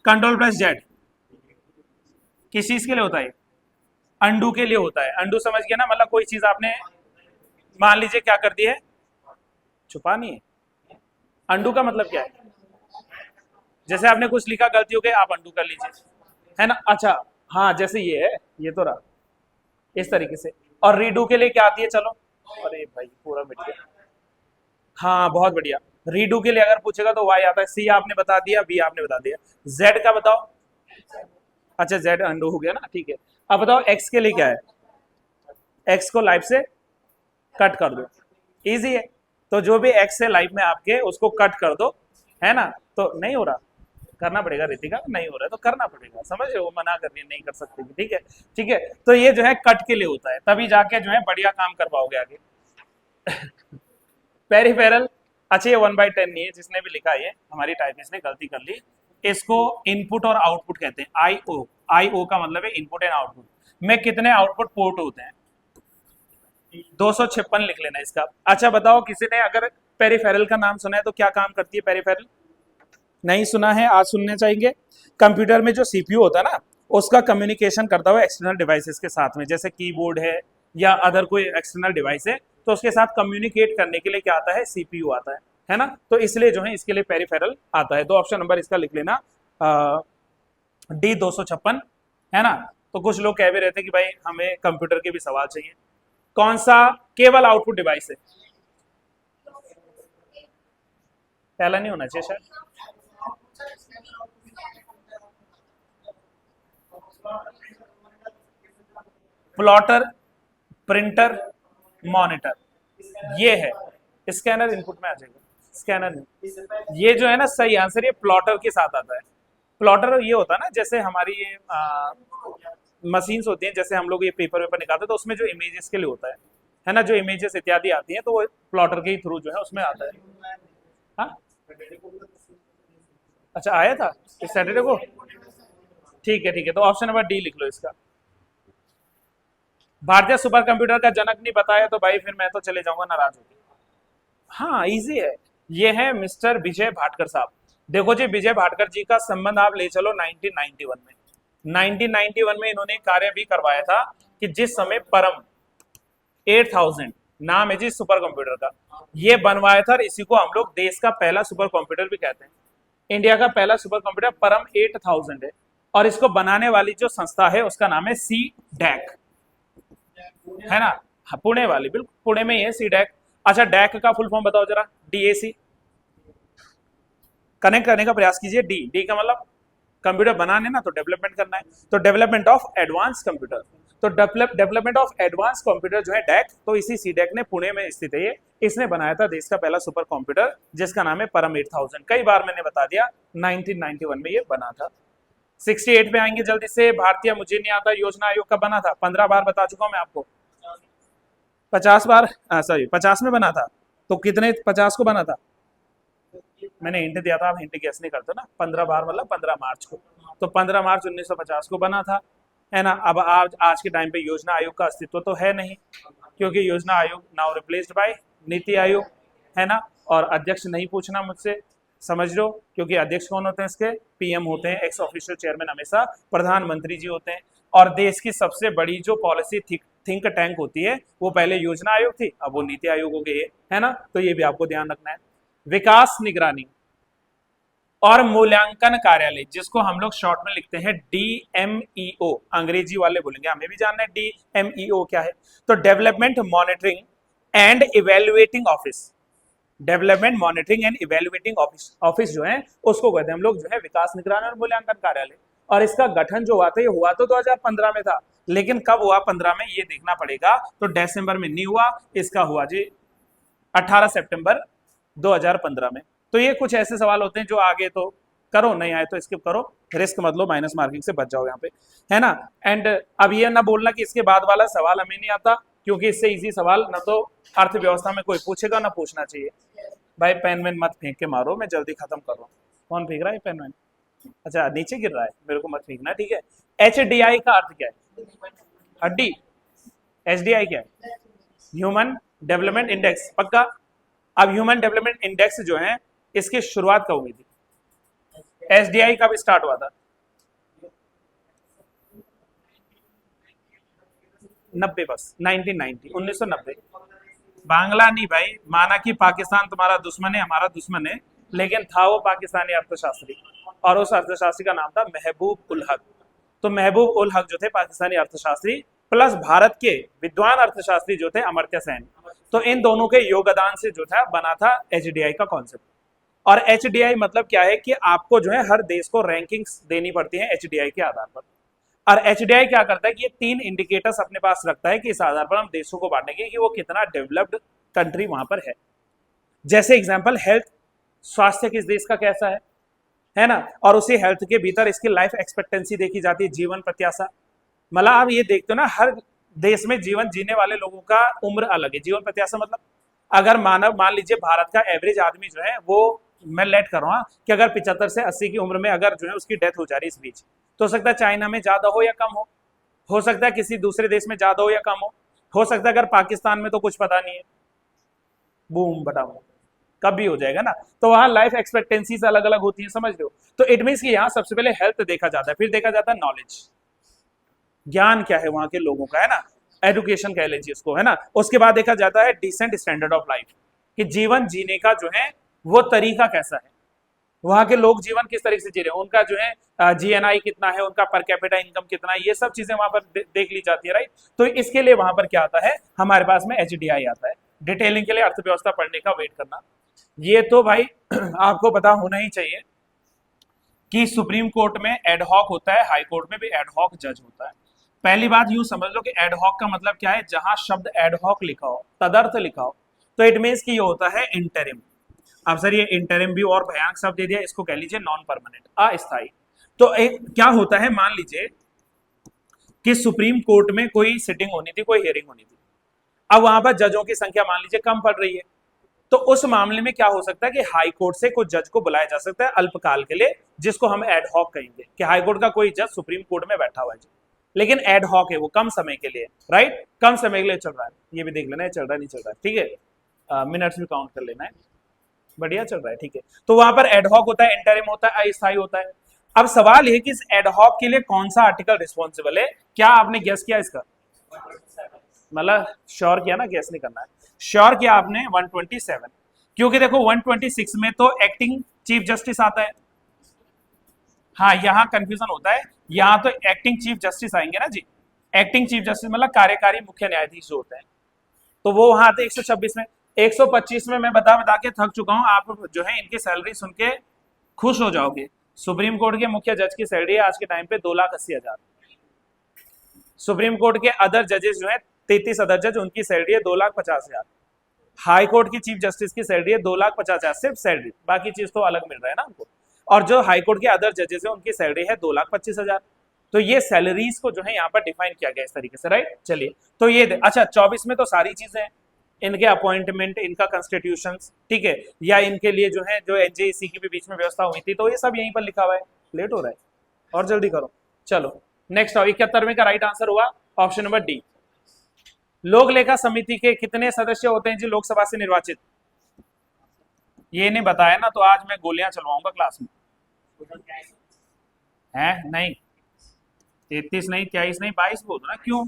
Ctrl+Z किस चीज के लिए होता है? अंडू के लिए होता है। अंडू समझ गया ना, मतलब कोई चीज आपने मान लीजिए क्या कर दी है, छुपानी है। अंडू का मतलब क्या है? जैसे आपने कुछ लिखा गलती हो गई, आप अंडू कर लीजिए, है ना। अच्छा हाँ, जैसे ये है, ये तो रहा इस तरीके से। और रीडू के लिए क्या आती है? चलो, अरे भाई पूरा मिट गया। हाँ बहुत बढ़िया। रीडू के लिए अगर पूछेगा तो वाई आता है, सी आपने बता दिया, बी आपने बता दिया, जेड का बताओ। अच्छा जेड अंडू हो गया ना, ठीक है। अब बताओ एक्स के लिए क्या है? एक्स को लाइफ से कट कर दो, इजी है। तो जो भी एक्स है लाइफ में आपके, उसको कट कर दो, है ना। तो नहीं हो रहा, करना पड़ेगा रितिका, नहीं हो रहा है तो करना पड़ेगा, समझ रहे हो, वो मना कर रही है, नहीं कर सकती, ठीक है ठीक है। तो ये जो है कट के लिए होता है, तभी जाके जो है बढ़िया काम कर पाओगे आगे। पेरिफेरल, अच्छा ये 1/10 नहीं है, जिसने भी लिखा है हमारी टाइपिस्ट ने गलती कर ली। इसको इनपुट और आउटपुट कहते हैं, IO। IO का मतलब है इनपुट एंड आउटपुट। में कितने आउटपुट पोर्ट होते हैं? 256 लिख लेना इसका। अच्छा बताओ, किसी ने अगर पेरिफेरल का नाम सुना है तो क्या काम करती है पेरिफेरल? नहीं सुना है, आज सुनने चाहिए। कंप्यूटर में जो सीपीयू होता है ना, उसका कम्युनिकेशन करता हुआ एक्सटर्नल डिवाइसेस के साथ में, जैसे कीबोर्ड है या अदर कोई एक्सटर्नल डिवाइस है, तो उसके साथ कम्युनिकेट करने के लिए क्या आता है? सीपीयू आता है ना। तो इसलिए जो है इसके लिए पेरिफेरल आता है। तो ऑप्शन नंबर इसका लिख लेना, D 256, है ना। तो कुछ लोग कह भी रहे थे कि भाई हमें कंप्यूटर के भी सवाल चाहिए। कौन सा केवल आउटपुट डिवाइस है? पहला नहीं होना चाहिए शायद। प्लॉटर, प्रिंटर, मॉनिटर, ये है। स्कैनर इनपुट में आ जाएगा, स्कैनर नहीं। ये जो है ना सही आंसर, ये प्लॉटर के साथ आता है। प्लॉटर ये होता है ना, जैसे हमारी ये मशीन्स होती हैं, जैसे हम लोग ये पेपर वेपर निकालते हैं, तो उसमें जो इमेजेस के लिए होता है ना, जो इमेजेस इत्यादि आती हैं, तो वो प्लॉटर के ही थ्रू जो है उसमें आता है। हाँ अच्छा, आया था इस सैटरडे को, ठीक है ठीक है। तो ऑप्शन नंबर डी लिख लो इसका। भारतीय सुपर कंप्यूटर का जनक नहीं बताया तो भाई फिर मैं तो चले जाऊंगा नाराज होकर। हाँ इजी है, ये है मिस्टर विजय भाटकर साहब। देखो जी, विजय भाटकर जी का संबंध आप ले चलो 1991 में। 1991 में इन्होंने कार्य भी करवाया था कि जिस समय परम 8000 नाम है जी सुपर कंप्यूटर का। ये बनवाया था और इसी को हम लोग देश का पहला सुपर कंप्यूटर भी कहते हैं। इंडिया का पहला सुपर कंप्यूटर परम 8000 है और इसको बनाने वाली जो संस्था है उसका नाम है सी डैक, है ना। हाँ, पुणे वाली, बिल्कुल पुणे में ही है सी डैक। अच्छा, डैक का फुल फॉर्म बताओ जरा। डीएसी, कनेक्ट करने का प्रयास कीजिए। डी, डी का मतलब कंप्यूटर बनाने ना, तो डेवलपमेंट करना है, तो डेवलपमेंट ऑफ एडवांस कंप्यूटर। तो डेवलपमेंट ऑफ एडवांस कंप्यूटर जो है डैक, तो इसी सी डैक ने पुणे में स्थित है, इसने बनाया था देश का पहला सुपर कंप्यूटर जिसका नाम है परम 8000। कई बार मैंने बता दिया, 1991 में ये बना था। 68 पे आएंगे जल्दी से। भारतीय मुझे नहीं आता योजना आयोग कब बना था? 15 बार बता चुका हूं मैं आपको। 50 बार, सॉरी 50 में बना था। तो कितने 50 को बना था? मैंने हिंट दिया था, आप हिंट गेस नहीं करते ना। 15 बार मतलब 15 मार्च को, तो 15 मार्च 1950 को बना था, है ना। अब आज के टाइम पे योजना आयोग का अस्तित्व तो है नहीं, क्योंकि योजना आयोग now replaced by NITI Aayog, है ना। और अध्यक्ष नहीं पूछना मुझसे, समझ लो, क्योंकि अध्यक्ष कौन होते हैं इसके? पीएम होते हैं। एक्स ऑफिशियल चेयरमैन हमेशा प्रधानमंत्री जी होते हैं। और देश की सबसे बड़ी जो पॉलिसी थिंक टैंक होती है वो पहले योजना आयोग थी, अब वो नीति आयोग हो गई है ना। तो ये भी आपको ध्यान रखना है। विकास निगरानी और मूल्यांकन कार्यालय, जिसको हम लोग शॉर्ट में लिखते हैं डीएमईओ, अंग्रेजी वाले बोलेंगे, हमें भी जानना है डीएमईओ क्या है। तो development monitoring and evaluating office, development monitoring and evaluating office जो है उसको कहते हैं हम लोग जो है विकास निगरानी और मूल्यांकन कार्यालय। और इसका गठन जो हुआ था, ये हुआ तो 2015 में था, लेकिन कब हुआ 15 में ये देखना पड़ेगा। तो दिसंबर में नहीं हुआ, इसका हुआ जी 18 सितंबर 2015 में। तो ये कुछ ऐसे सवाल होते हैं जो आगे तो करो, नहीं आए तो स्किप करो, रिस्क मत लो, माइनस मार्किंग से बच जाओ यहाँ पे, है ना। एंड अब ये ना बोलना कि इसके बाद वाला सवाल हमें नहीं आता, क्योंकि इससे इजी सवाल ना तो अर्थव्यवस्था में कोई पूछेगा ना पूछना चाहिए। भाई पेन वेन मत फेंक के मारो, मैं जल्दी खत्म कर रहा हूँ। कौन फेंक रहा है पेन वेन? अच्छा, नीचे गिर रहा है, मेरे को मत फेंकना, ठीक है। HDI का अर्थ क्या है? हड्डी। HDI क्या है? ह्यूमन डेवलपमेंट इंडेक्स, पक्का। अब ह्यूमन डेवलपमेंट इंडेक्स जो है इसकी शुरुआत कब हुई थी? HDI कब स्टार्ट हुआ था? 90, बस 1990। बांग्ला नहीं भाई, माना कि पाकिस्तान तुम्हारा दुश्मन है, हमारा दुश्मन है, लेकिन था वो पाकिस्तानी अर्थशास्त्री, और उस अर्थशास्त्री का नाम था महबूब उल हक। तो महबूब उल हक जो थे पाकिस्तानी अर्थशास्त्री, प्लस भारत के विद्वान अर्थशास्त्री जो थे अमर्त्य सेन, तो इन दोनों के योगदान से जो था बना था HDI का कॉन्सेप्ट। और HDI मतलब क्या है कि आपको जो है हर देश को रैंकिंग्स देनी पड़ती है HDI के आधार पर। और HDI क्या करता है कि ये 3 इंडिकेटर्स अपने पास रखता है कि इस आधार पर हम देशों को बांटेंगे कि वो कितना डेवलप्ड कंट्री वहां पर है। जैसे एग्जांपल हेल्थ, स्वास्थ्य किस देश का कैसा है ना। और उसी हेल्थ के भीतर इसकी लाइफ एक्सपेक्टेंसी देखी जाती है, जीवन प्रत्याशा। मतलब आप ये देखते हो ना, हर देश में जीवन जीने वाले लोगों का उम्र अलग है। जीवन प्रत्याशा मतलब अगर मान लीजिए भारत का एवरेज आदमी जो है वो, मैं लेट कर रहा हूँ कि अगर 75 से 80 की उम्र में अगर जो है उसकी डेथ हो जा रही है इस बीच, तो हो सकता है चाइना में ज्यादा हो या कम हो सकता है किसी दूसरे देश में ज्यादा हो या कम हो सकता है अगर पाकिस्तान में तो कुछ पता नहीं है, बूम बताओ कब भी हो जाएगा ना। तो वहां लाइफ एक्सपेक्टेंसीज अलग अलग होती है, समझ लो। तो इट मीन कि यहाँ सबसे पहले हेल्थ देखा जाता है, फिर देखा जाता है नॉलेज, ज्ञान क्या है वहां के लोगों का, है ना, एजुकेशन कह लीजिए इसको, है ना। उसके बाद देखा जाता है डिसेंट स्टैंडर्ड ऑफ लाइफ, कि जीवन जीने का जो है वो तरीका कैसा है, वहां के लोग जीवन किस तरीके से जी रहे हैं, उनका जो है GNI कितना है, उनका पर कैपिटा इनकम कितना है, ये सब चीजें वहां पर देख ली जाती है, राइट। तो इसके लिए वहां पर क्या आता है, हमारे पास में HDI आता है। डिटेलिंग के लिए अर्थव्यवस्था पढ़ने का वेट करना। ये तो भाई आपको पता होना ही चाहिए कि सुप्रीम कोर्ट में एडहॉक होता है, हाई कोर्ट में भी एडहॉक जज होता है। पहली बात यूं समझ लो कि एडहॉक का मतलब क्या है, जहां शब्द एडहॉक लिखा हो, तदर्थ लिखा हो, तो इट मीन्स कि ये होता है इंटरिम। अब सर ये इंटरिम भी और भयानक शब्द दे दिया, इसको कह लीजिए नॉन परमानेंट, अस्थायी। तो एक क्या होता है, मान लीजिए कि सुप्रीम कोर्ट में कोई सिटिंग होनी थी, कोई हियरिंग होनी थी, अब वहां पर जजों की संख्या मान लीजिए कम पड़ रही है, तो उस मामले में क्या हो सकता है कि हाई कोर्ट से कुछ जज को बुलाया जा सकता है अल्पकाल के लिए, जिसको हम एडहॉक कहेंगे, कि हाई कोर्ट का कोई जज सुप्रीम कोर्ट में बैठा हुआ है, लेकिन एडहॉक है, वो कम समय के लिए, राइट, कम समय के लिए चल रहा है। ये भी देख लेना है चल रहा है नहीं चल रहा है, ठीक है, मिनट्स भी काउंट कर लेना है, बढ़िया चल रहा है, ठीक है। तो वहां पर एडहॉक होता है, इंटरिम होता है, अस्थायी होता है। अब सवाल ये कि इस एडहॉक के लिए कौन सा आर्टिकल रिस्पॉन्सिबल है, क्या आपने गेस किया इसका? मतलब श्योर किया ना, गेस नहीं करना है। श्योर किया आपने 127, क्योंकि देखो 126 में तो एक्टिंग चीफ जस्टिस आता है। हाँ, यहां कंफ्यूजन होता है, यहां तो एक्टिंग चीफ जस्टिस आएंगे ना जी। एक्टिंग चीफ जस्टिस मतलब कार्यकारी मुख्य न्यायाधीश जो होते हैं, तो वो वहां आते 126 में। 125 में मैं बता बता के थक चुका हूं, आप जो है इनकी सैलरी सुन के खुश हो जाओगे। सुप्रीम कोर्ट के मुख्य जज की सैलरी है आज के टाइम पे 2,80,000। सुप्रीम कोर्ट के अदर जजेस जो है 33 अदर जज, उनकी सैलरी है 2,50,000। हाई कोर्ट की चीफ जस्टिस की सैलरी है 2,50,000 सिर्फ सैलरी, बाकी चीज तो अलग मिल रहा है ना हमको। और जो हाई कोर्ट के अदर जजेस है उनकी सैलरी है 2,25,000। तो ये सैलरीज को जो है यहाँ पर डिफाइन किया गया इस तरीके से, राइट। चलिए, तो ये अच्छा 24 में तो सारी चीजें हैं, इनके अपॉइंटमेंट, इनका कॉन्स्टिट्यूशन, ठीक है, या इनके लिए जो है जो एनजेईसी की भी बीच में व्यवस्था हुई थी, तो ये सब यहीं पर लिखा हुआ है। लेट हो रहा है और जल्दी करो। चलो नेक्स्ट आओ, 71वें का राइट आंसर हुआ ऑप्शन नंबर डी। लोक लेखा समिति के कितने सदस्य होते हैं जी लोकसभा से निर्वाचित? ये नहीं बताया ना तो आज मैं गोलियां चलवाऊंगा क्लास में। है नहीं, 33 नहीं, 23 नहीं, 22 बोल दो ना, क्यों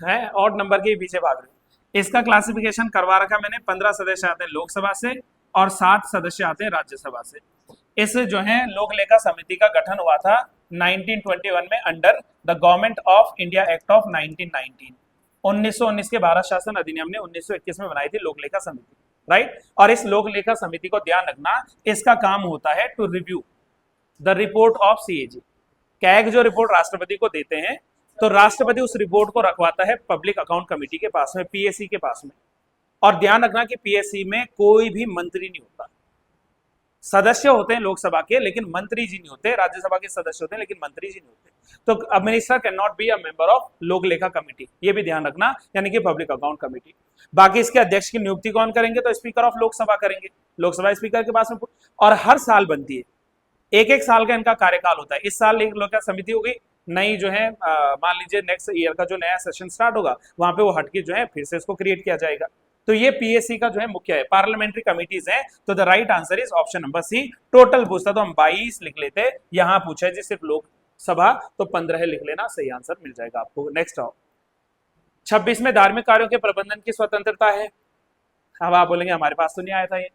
है और नंबर के पीछे भाग रहे हो। इसका क्लासिफिकेशन करवा रखा मैंने, 15 सदस्य आते हैं लोकसभा से और 7 सदस्य आते हैं राज्यसभा से। इस जो है लोक लेखा समिति का गठन हुआ था 1921 में under the government of India act of 1919। 1919 के भारत शासन अधिनियम ने 1921 में बनाई थी लोक लेखा समिति, राइट। और इस लोक लेखा समिति को ध्यान रखना, इसका काम होता है to review the report of CAG. CAG जो रिपोर्ट राष्ट्रपति को देते हैं, तो राष्ट्रपति उस रिपोर्ट को रखवाता है पब्लिक अकाउंट कमेटी के पास में, पीएससी के पास में। और ध्यान रखना कि पीएससी में कोई भी मंत्री नहीं होता। सदस्य होते हैं लोकसभा के लेकिन मंत्री जी नहीं होते, राज्यसभा के सदस्य होते हैं लेकिन मंत्री जी नहीं होते। तो minister can not be a member of लोक लेखा कमेटी, ये भी ध्यान रखना, यानी कि पब्लिक अकाउंट कमेटी। बाकी इसके अध्यक्ष की नियुक्ति कौन करेंगे? तो स्पीकर ऑफ लोकसभा करेंगे, लोकसभा स्पीकर के पास में। और हर साल बनती है, एक एक साल का इनका कार्यकाल होता है। इस साल एक लोक समिति होगी, नई जो है मान लीजिए नेक्स्ट ईयर का जो नया सेशन स्टार्ट होगा वहां पे वो हटके जो है फिर से इसको क्रिएट किया जाएगा। तो ये पीएससी का जो है मुख्य है, पार्लियामेंट्री कमिटीज है। तो the right answer is option number C. Total पूछता तो हम 22 लिख लेते, यहां पूछा है जी सिर्फ लोकसभा, तो 15 लिख लेना, सही आंसर मिल जाएगा आपको। नेक्स्ट आओ, 26 में धार्मिक कार्यों के प्रबंधन की स्वतंत्रता है। अब आप बोलेंगे हमारे पास तो नहीं आया था ये,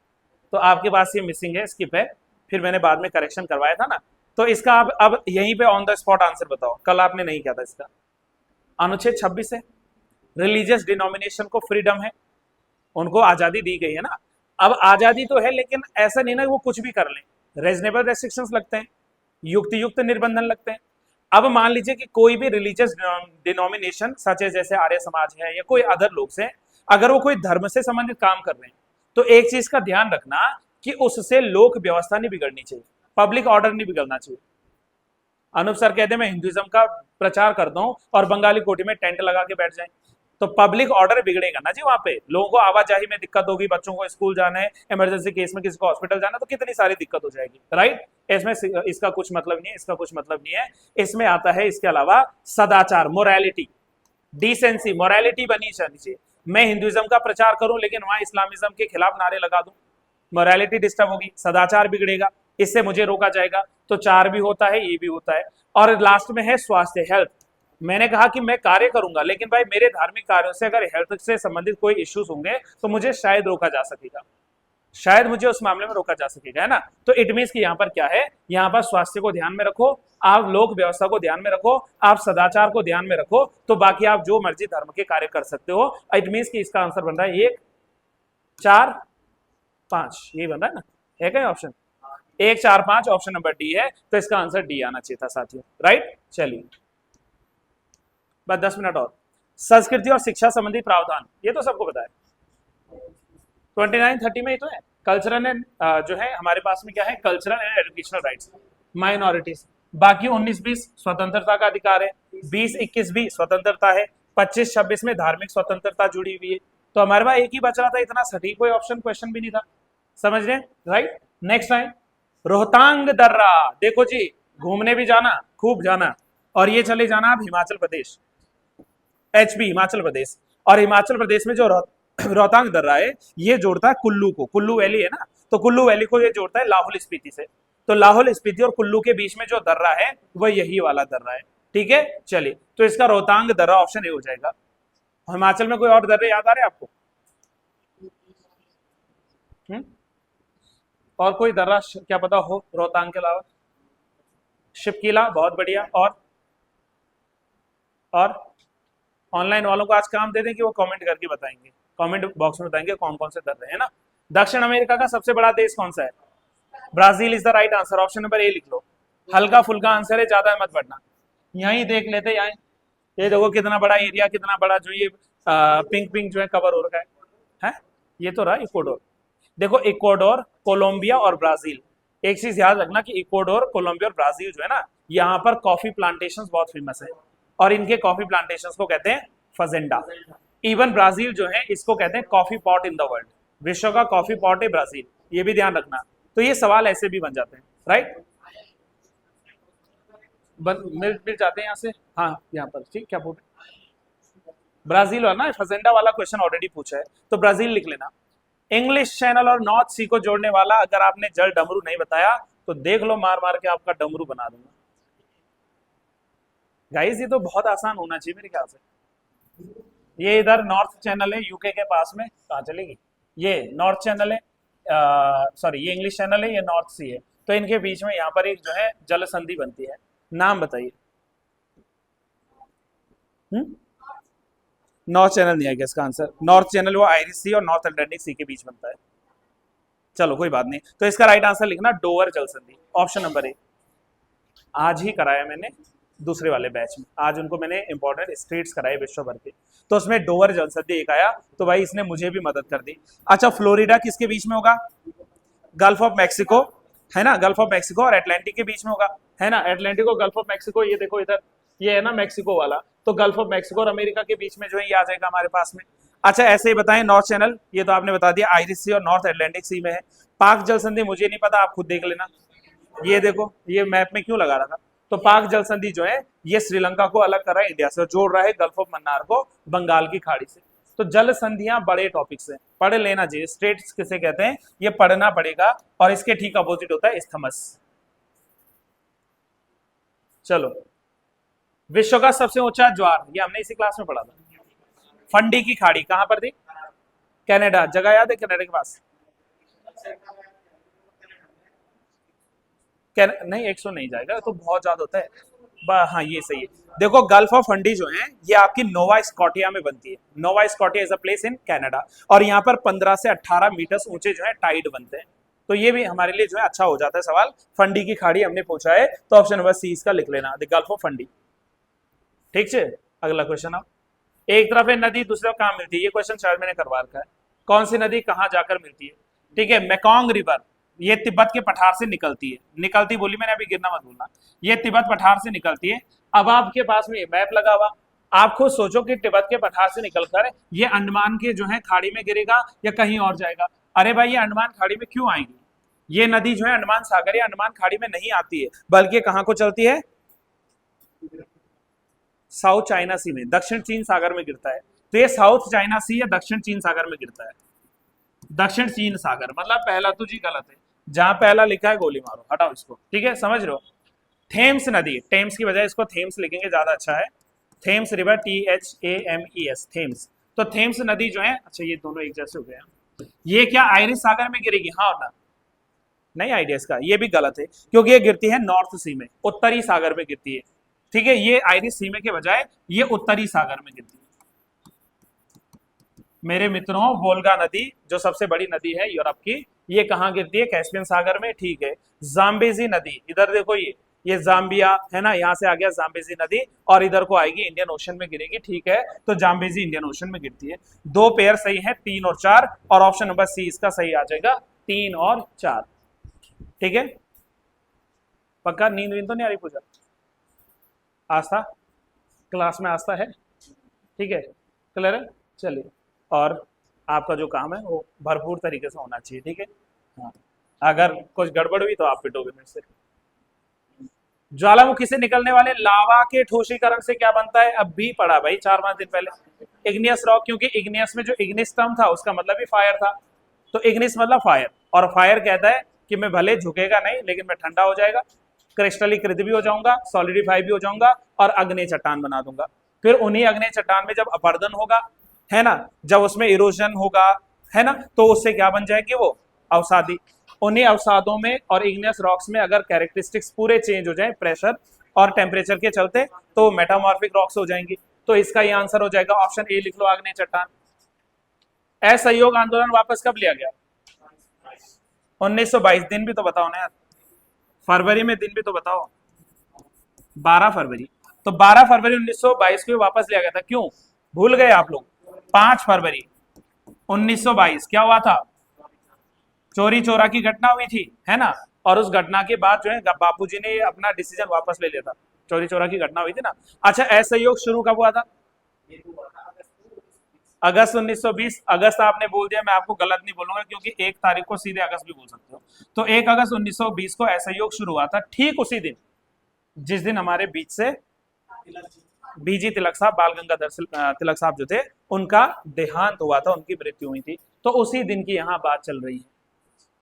तो आपके पास ये मिसिंग है, स्किप है, फिर मैंने बाद में करेक्शन करवाया था ना। तो इसका अब यहीं पे ऑन द स्पॉट आंसर बताओ, कल आपने नहीं किया था इसका। अनुच्छेद 26 है, रिलीजियस डिनोमिनेशन को फ्रीडम है, उनको आजादी दी गई है ना। अब आजादी तो है लेकिन ऐसा नहीं ना वो कुछ भी कर लें, रीजनेबल रेस्ट्रिक्शंस लगते हैं, युक्त निर्बंधन लगते हैं। अब मान लीजिए कि कोई भी रिलीजियस डिनोमिनेशन सच है, जैसे आर्य समाज है या कोई अदर लोग से, अगर वो कोई धर्म से संबंधित काम कर रहे हैं, तो एक चीज का ध्यान रखना कि उससे लोक व्यवस्था नहीं बिगड़नी चाहिए, पब्लिक ऑर्डर नहीं बिगड़ना चाहिए। अनूप सर कहते हैं मैं हिंदुइज्म का प्रचार करता हूं और बंगाली कोठी में टेंट लगा के बैठ जाएं, तो पब्लिक ऑर्डर बिगड़ेगा ना जी। वहां पे लोगों को आवाजाही में दिक्कत होगी, बच्चों को स्कूल जाना है, इमरजेंसी केस में किसी को हॉस्पिटल जाना है, तो कितनी सारी दिक्कत हो जाएगी, राइट। इसमें इसका कुछ मतलब नहीं है, इसका कुछ मतलब नहीं है। इसमें आता है इसके अलावा सदाचार, मोरालिटी, डिसेंसी, मोरालिटी बनी चाहिए। मैं हिंदुइज्म का प्रचार करूं लेकिन वहां इस्लामिज्म के खिलाफ नारे लगा दूं, मोरालिटी डिस्टर्ब होगी, सदाचार बिगड़ेगा, इससे मुझे रोका जाएगा। तो 4 भी होता है, ये भी होता है। और लास्ट में है स्वास्थ्य, हेल्थ। मैंने कहा कि मैं कार्य करूंगा लेकिन भाई मेरे धार्मिक कार्यों से अगर हेल्थ से संबंधित कोई इश्यूज होंगे तो मुझे शायद रोका जा सकेगा, शायद मुझे उस मामले में रोका जा सकेगा, है ना। तो इट मीन्स कि यहाँ पर क्या है, यहाँ पर स्वास्थ्य को ध्यान में रखो, आप लोक व्यवस्था को ध्यान में रखो, आप सदाचार को ध्यान में रखो, तो बाकी आप जो मर्जी धर्म के कार्य कर सकते हो। इट मीन्स कि इसका आंसर बन रहा है 1, 4, 5, यही बन रहा है ना, है क्या ऑप्शन 1, 4, 5, ऑप्शन नंबर डी है। तो इसका आंसर डी आना चाहिए था साथियों, राइट। चलिए बस 10 मिनट और। संस्कृति और शिक्षा संबंधी प्रावधान, ये तो सबको पता है, 29-30 में ही तो है। कल्चरल एंड जो है हमारे पास में क्या है, cultural and educational rights minorities. बाकी 19-20 स्वतंत्रता का अधिकार है, 20-21 भी स्वतंत्रता है, 25-26 में धार्मिक स्वतंत्रता जुड़ी हुई है। तो हमारे पास एक ही बच रहा था, इतना सटीक कोई ऑप्शन क्वेश्चन भी नहीं था, समझ रहे हैं, राइट। नेक्स्ट टाइम रोहतांग दर्रा, देखो जी घूमने भी जाना, खूब जाना, और ये चले जाना आप हिमाचल प्रदेश, एचपी हिमाचल प्रदेश। और हिमाचल प्रदेश में जो रोहतांग दर्रा है ये जोड़ता है कुल्लू को, कुल्लू वैली है ना, तो कुल्लू वैली को ये जोड़ता है लाहौल स्पीति से। तो लाहौल स्पीति और कुल्लू के बीच में जो दर्रा है वह यही वाला दर्रा है, ठीक है। चलिए, तो इसका रोहतांग दर्रा ऑप्शन ए हो जाएगा। हिमाचल में कोई और दर्रे याद आ रहे हैं आपको? हम्म? और कोई दर्रा क्या पता हो रोहतांग के अलावा? शिपकीला, बहुत बढ़िया। और ऑनलाइन वालों को आज काम दे दें कि वो कमेंट करके बताएंगे, कमेंट बॉक्स में बताएंगे कौन कौन से दर्रे हैं ना। दक्षिण अमेरिका का सबसे बड़ा देश कौन सा है? Brazil is the right answer, option number ए लिख लो। हल्का फुल्का आंसर है, ज्यादा मत पढ़ना। यहीं देख लेते, यहीं ये देखो कितना बड़ा एरिया, कितना बड़ा जो ये पिंक पिंक जो है कवर हो रखा है। ये तो रहा इक्वाडोर। देखो इक्वाडोर, कोलंबिया और ब्राजील, एक चीज याद रखना कि इक्वाडोर, कोलंबिया और ब्राजील जो है ना, यहाँ पर कॉफी प्लांटेशन बहुत फेमस है और इनके कॉफी प्लांटेशन को कहते हैं फजेंडा। इवन ब्राजील जो है इसको कहते हैं coffee pot in the world, विश्व का कॉफी पॉट है ब्राजील, ये भी ध्यान रखना। तो ये सवाल ऐसे भी बन जाते हैं, राइट, मिल जाते हैं यहाँ से। हाँ यहाँ पर ठीक, क्या बोल ब्राजील वाला ना, फजेंडा वाला क्वेश्चन ऑलरेडी पूछा है, तो ब्राजील लिख लेना। इंग्लिश चैनल और नॉर्थ सी को जोड़ने वाला अगर आपने जल डमरू नहीं बताया तो देख लो मार मार के आपका डमरू बना दूंगा। गाइस ये तो बहुत आसान होना चाहिए मेरे ख्याल से। ये इधर नॉर्थ चैनल है यूके के पास में, कहाँ चलेगी, ये नॉर्थ चैनल है, सॉरी ये इंग्लिश चैनल है, ये नॉर्थ सी है, तो इनके बीच में यहाँ पर एक जो है जल संधि बनती है, नाम बताइए। नॉर्थ चैनल नहीं है इसका आंसर, नॉर्थ चैनल वो आयरिश सी और नॉर्थ अटलांटिक सी के बीच बनता है। चलो कोई बात नहीं, तो इसका राइट आंसर लिखना डोवर जल संधि, ऑप्शन नंबर ए। आज ही कराया मैंने दूसरे वाले बैच में, आज उनको मैंने इंपॉर्टेंट स्टेट्स कराए विश्व भर के, तो उसमें डोवर जल संधि एक आया, तो भाई इसने मुझे भी मदद कर दी। अच्छा फ्लोरिडा किसके बीच में होगा? गल्फ ऑफ मैक्सिको है ना, गल्फ ऑफ मैक्सिको और अटलांटिक के बीच में होगा, है ना, अटलांटिक और गल्फ ऑफ मैक्सिको, ये देखो इधर ये है ना मैक्सिको वाला, तो गल्फ ऑफ मैक्सिको और अमेरिका के बीच में जो है ये आ जाएगा हमारे पास में। अच्छा ऐसे ही बताएं, नॉर्थ चैनल ये तो आपने बता दिया आयरिश सी और नॉर्थ अटलांटिक सी में है। पाक जल संधि मुझे नहीं पता, आप खुद देख लेना, ये देखो ये मैप में क्यों लगा रहा था, तो पाक जल संधि जो है ये श्रीलंका को अलग कर रहा है इंडिया से और जोड़ रहा है गल्फ ऑफ मन्नार को बंगाल की खाड़ी से। तो जल संधियां बड़े टॉपिक्स हैं, पढ़ लेना चाहिए। स्टेट्स किसे कहते हैं ये पढ़ना पड़ेगा, और इसके ठीक अपोजिट होता है इस्थमस। चलो विश्व का सबसे ऊंचा ज्वार, ये हमने इसी क्लास में पढ़ा था, फंडी की खाड़ी कहां पर थी? कनाडा, जगह याद है कनाडा के पास? नहीं 100 नहीं जाएगा तो बहुत ज्यादा होता है। हाँ ये सही है। देखो गल्फ ऑफ फंडी जो है ये आपकी नोवा स्कॉटिया में बनती है, नोवा Scotia is a place in Canada, और यहाँ पर 15 से 18 मीटर ऊंचे जो है टाइड बनते हैं, तो ये भी हमारे लिए जो है अच्छा हो जाता है सवाल। फंडी की खाड़ी हमने पूछा है, तो ऑप्शन नंबर सी इसका लिख लेना, द गल्फ ऑफ फंडी। ठीक है, अगला क्वेश्चन आप, एक तरफ है नदी दूसरे कहाँ मिलती है, ये क्वेश्चन शायद मैंने करवा रखा है, कौन सी नदी कहाँ जाकर मिलती है? ठीक है, मेकोंग रिवर, ये तिब्बत के पठार से निकलती है, निकलती बोली मैंने अभी, गिरना मत भूलना, ये तिब्बत पठार से निकलती है। अब आपके पास में मैप लगा हुआ, आप खुद सोचो कि तिब्बत के पठार से निकलकर ये अंडमान के जो है खाड़ी में गिरेगा या कहीं और जाएगा। अरे भाई ये अंडमान खाड़ी में क्यों आएगी, ये नदी जो है अंडमान सागर या अंडमान खाड़ी में नहीं आती है, बल्कि कहाँ को चलती है? साउथ चाइना सी में, दक्षिण चीन सागर में गिरता है, तो ये साउथ चाइना सी या दक्षिण चीन सागर में गिरता है। दक्षिण चीन सागर मतलब पहला तो जी गलत है, जहां पहला लिखा है गोली मारो, हटाओ इसको, ठीक है समझ रहे हो। थेम्स नदी, टेम्स की बजाय इसको थेम्स लिखेंगे ज्यादा अच्छा है, थेम्स रिवर, THAMES, थेम्स। तो थेम्स नदी जो है, अच्छा ये दोनों एक जैसे हो गए, ये क्या आयरिश सागर में गिरेगी? हाँ और ना, नहीं आइडिया इसका, ये भी गलत है, क्योंकि ये गिरती है नॉर्थ सी में, उत्तरी सागर में गिरती है, ठीक है, ये आयरिश सी में के बजाय ये उत्तरी सागर में गिरती है। मेरे मित्रों वोल्गा नदी जो सबसे बड़ी नदी है यूरोप की, ये कहाँ गिरती है? कैस्पियन सागर में, ठीक है। जाम्बेजी नदी, इधर देखो ये जाम्बिया है ना, यहाँ से आ गया जाम्बेजी नदी, और इधर को आएगी इंडियन ओशन में गिरेगी, ठीक है, तो जाम्बेजी इंडियन ओशन में गिरती है। दो पेयर सही है, 3 और 4, और ऑप्शन नंबर सी इसका सही आ जाएगा, 3 और 4, ठीक है। पक्का, नींद वींद तो नहीं आ रही पूजा? आस्था क्लास में आस्था है, ठीक है, क्लियर है, चलिए। और आपका जो काम है वो भरपूर तरीके से होना चाहिए, ठीक है। हाँ, अगर कुछ गड़बड़ हुई तो आप पिटोगे मेरे से। ज्वालामुखी से निकलने वाले लावा के ठोशीकरण से क्या बनता है? अब भी पढ़ा भाई 4-5 दिन पहले, इग्नियस रॉक, क्योंकि इग्नियस में जो इग्निस टर्म था उसका मतलब भी फायर था, तो इग्निस मतलब फायर, और फायर कहता है कि मैं भले झुकेगा नहीं लेकिन मैं ठंडा हो जाएगा, क्रिस्टलीकृत भी हो जाऊंगा, सॉलिडिफाई भी हो जाऊंगा, और अग्नि चट्टान बना दूंगा। फिर उन्हीं अग्नि चट्टान में जब अपरदन होगा, है ना, जब उसमें इरोजन होगा, है ना, तो उससे क्या बन जाएगी वो अवसादी, उन्हीं अवसादों में और इग्नियस रॉक्स में अगर कैरेक्टरिस्टिक्स पूरे चेंज हो जाए प्रेशर और टेम्परेचर के चलते तो मेटामॉर्फिक रॉक्स हो जाएंगी। तो इसका ये आंसर हो जाएगा ऑप्शन ए, लिख लो आग्नेय चट्टान। असहयोग आंदोलन वापस कब लिया गया? 1922। दिन भी तो बताओ ना यार, फरवरी में दिन भी तो बताओ। 12 फरवरी। तो 12 फरवरी 1922 को वापस लिया गया था। क्यों भूल गए आप लोग? 5 फरवरी 1922 क्या हुआ था? चोरी चोरा की घटना हुई थी, है ना। और उस घटना के बाद जो है बापूजी ने अपना डिसीजन वापस ले लिया था। चोरी चोरा की घटना हुई थी ना। अच्छा, असहयोग शुरू कब हुआ था? अगस्त 1920। अगस्त आपने बोल दिया, मैं आपको गलत नहीं बोलूंगा क्योंकि 1 तारीख को सीधे अगस्त भी बोल सकते हो। तो 1 अगस्त 1920 को असहयोग शुरू हुआ था, ठीक उसी दिन जिस दिन हमारे बीच से बीजी तिलक साहब, बाल गंगाधर तिलक साहब जो थे, उनका देहांत हुआ था, उनकी मृत्यु हुई थी। तो उसी दिन की यहाँ बात चल रही है।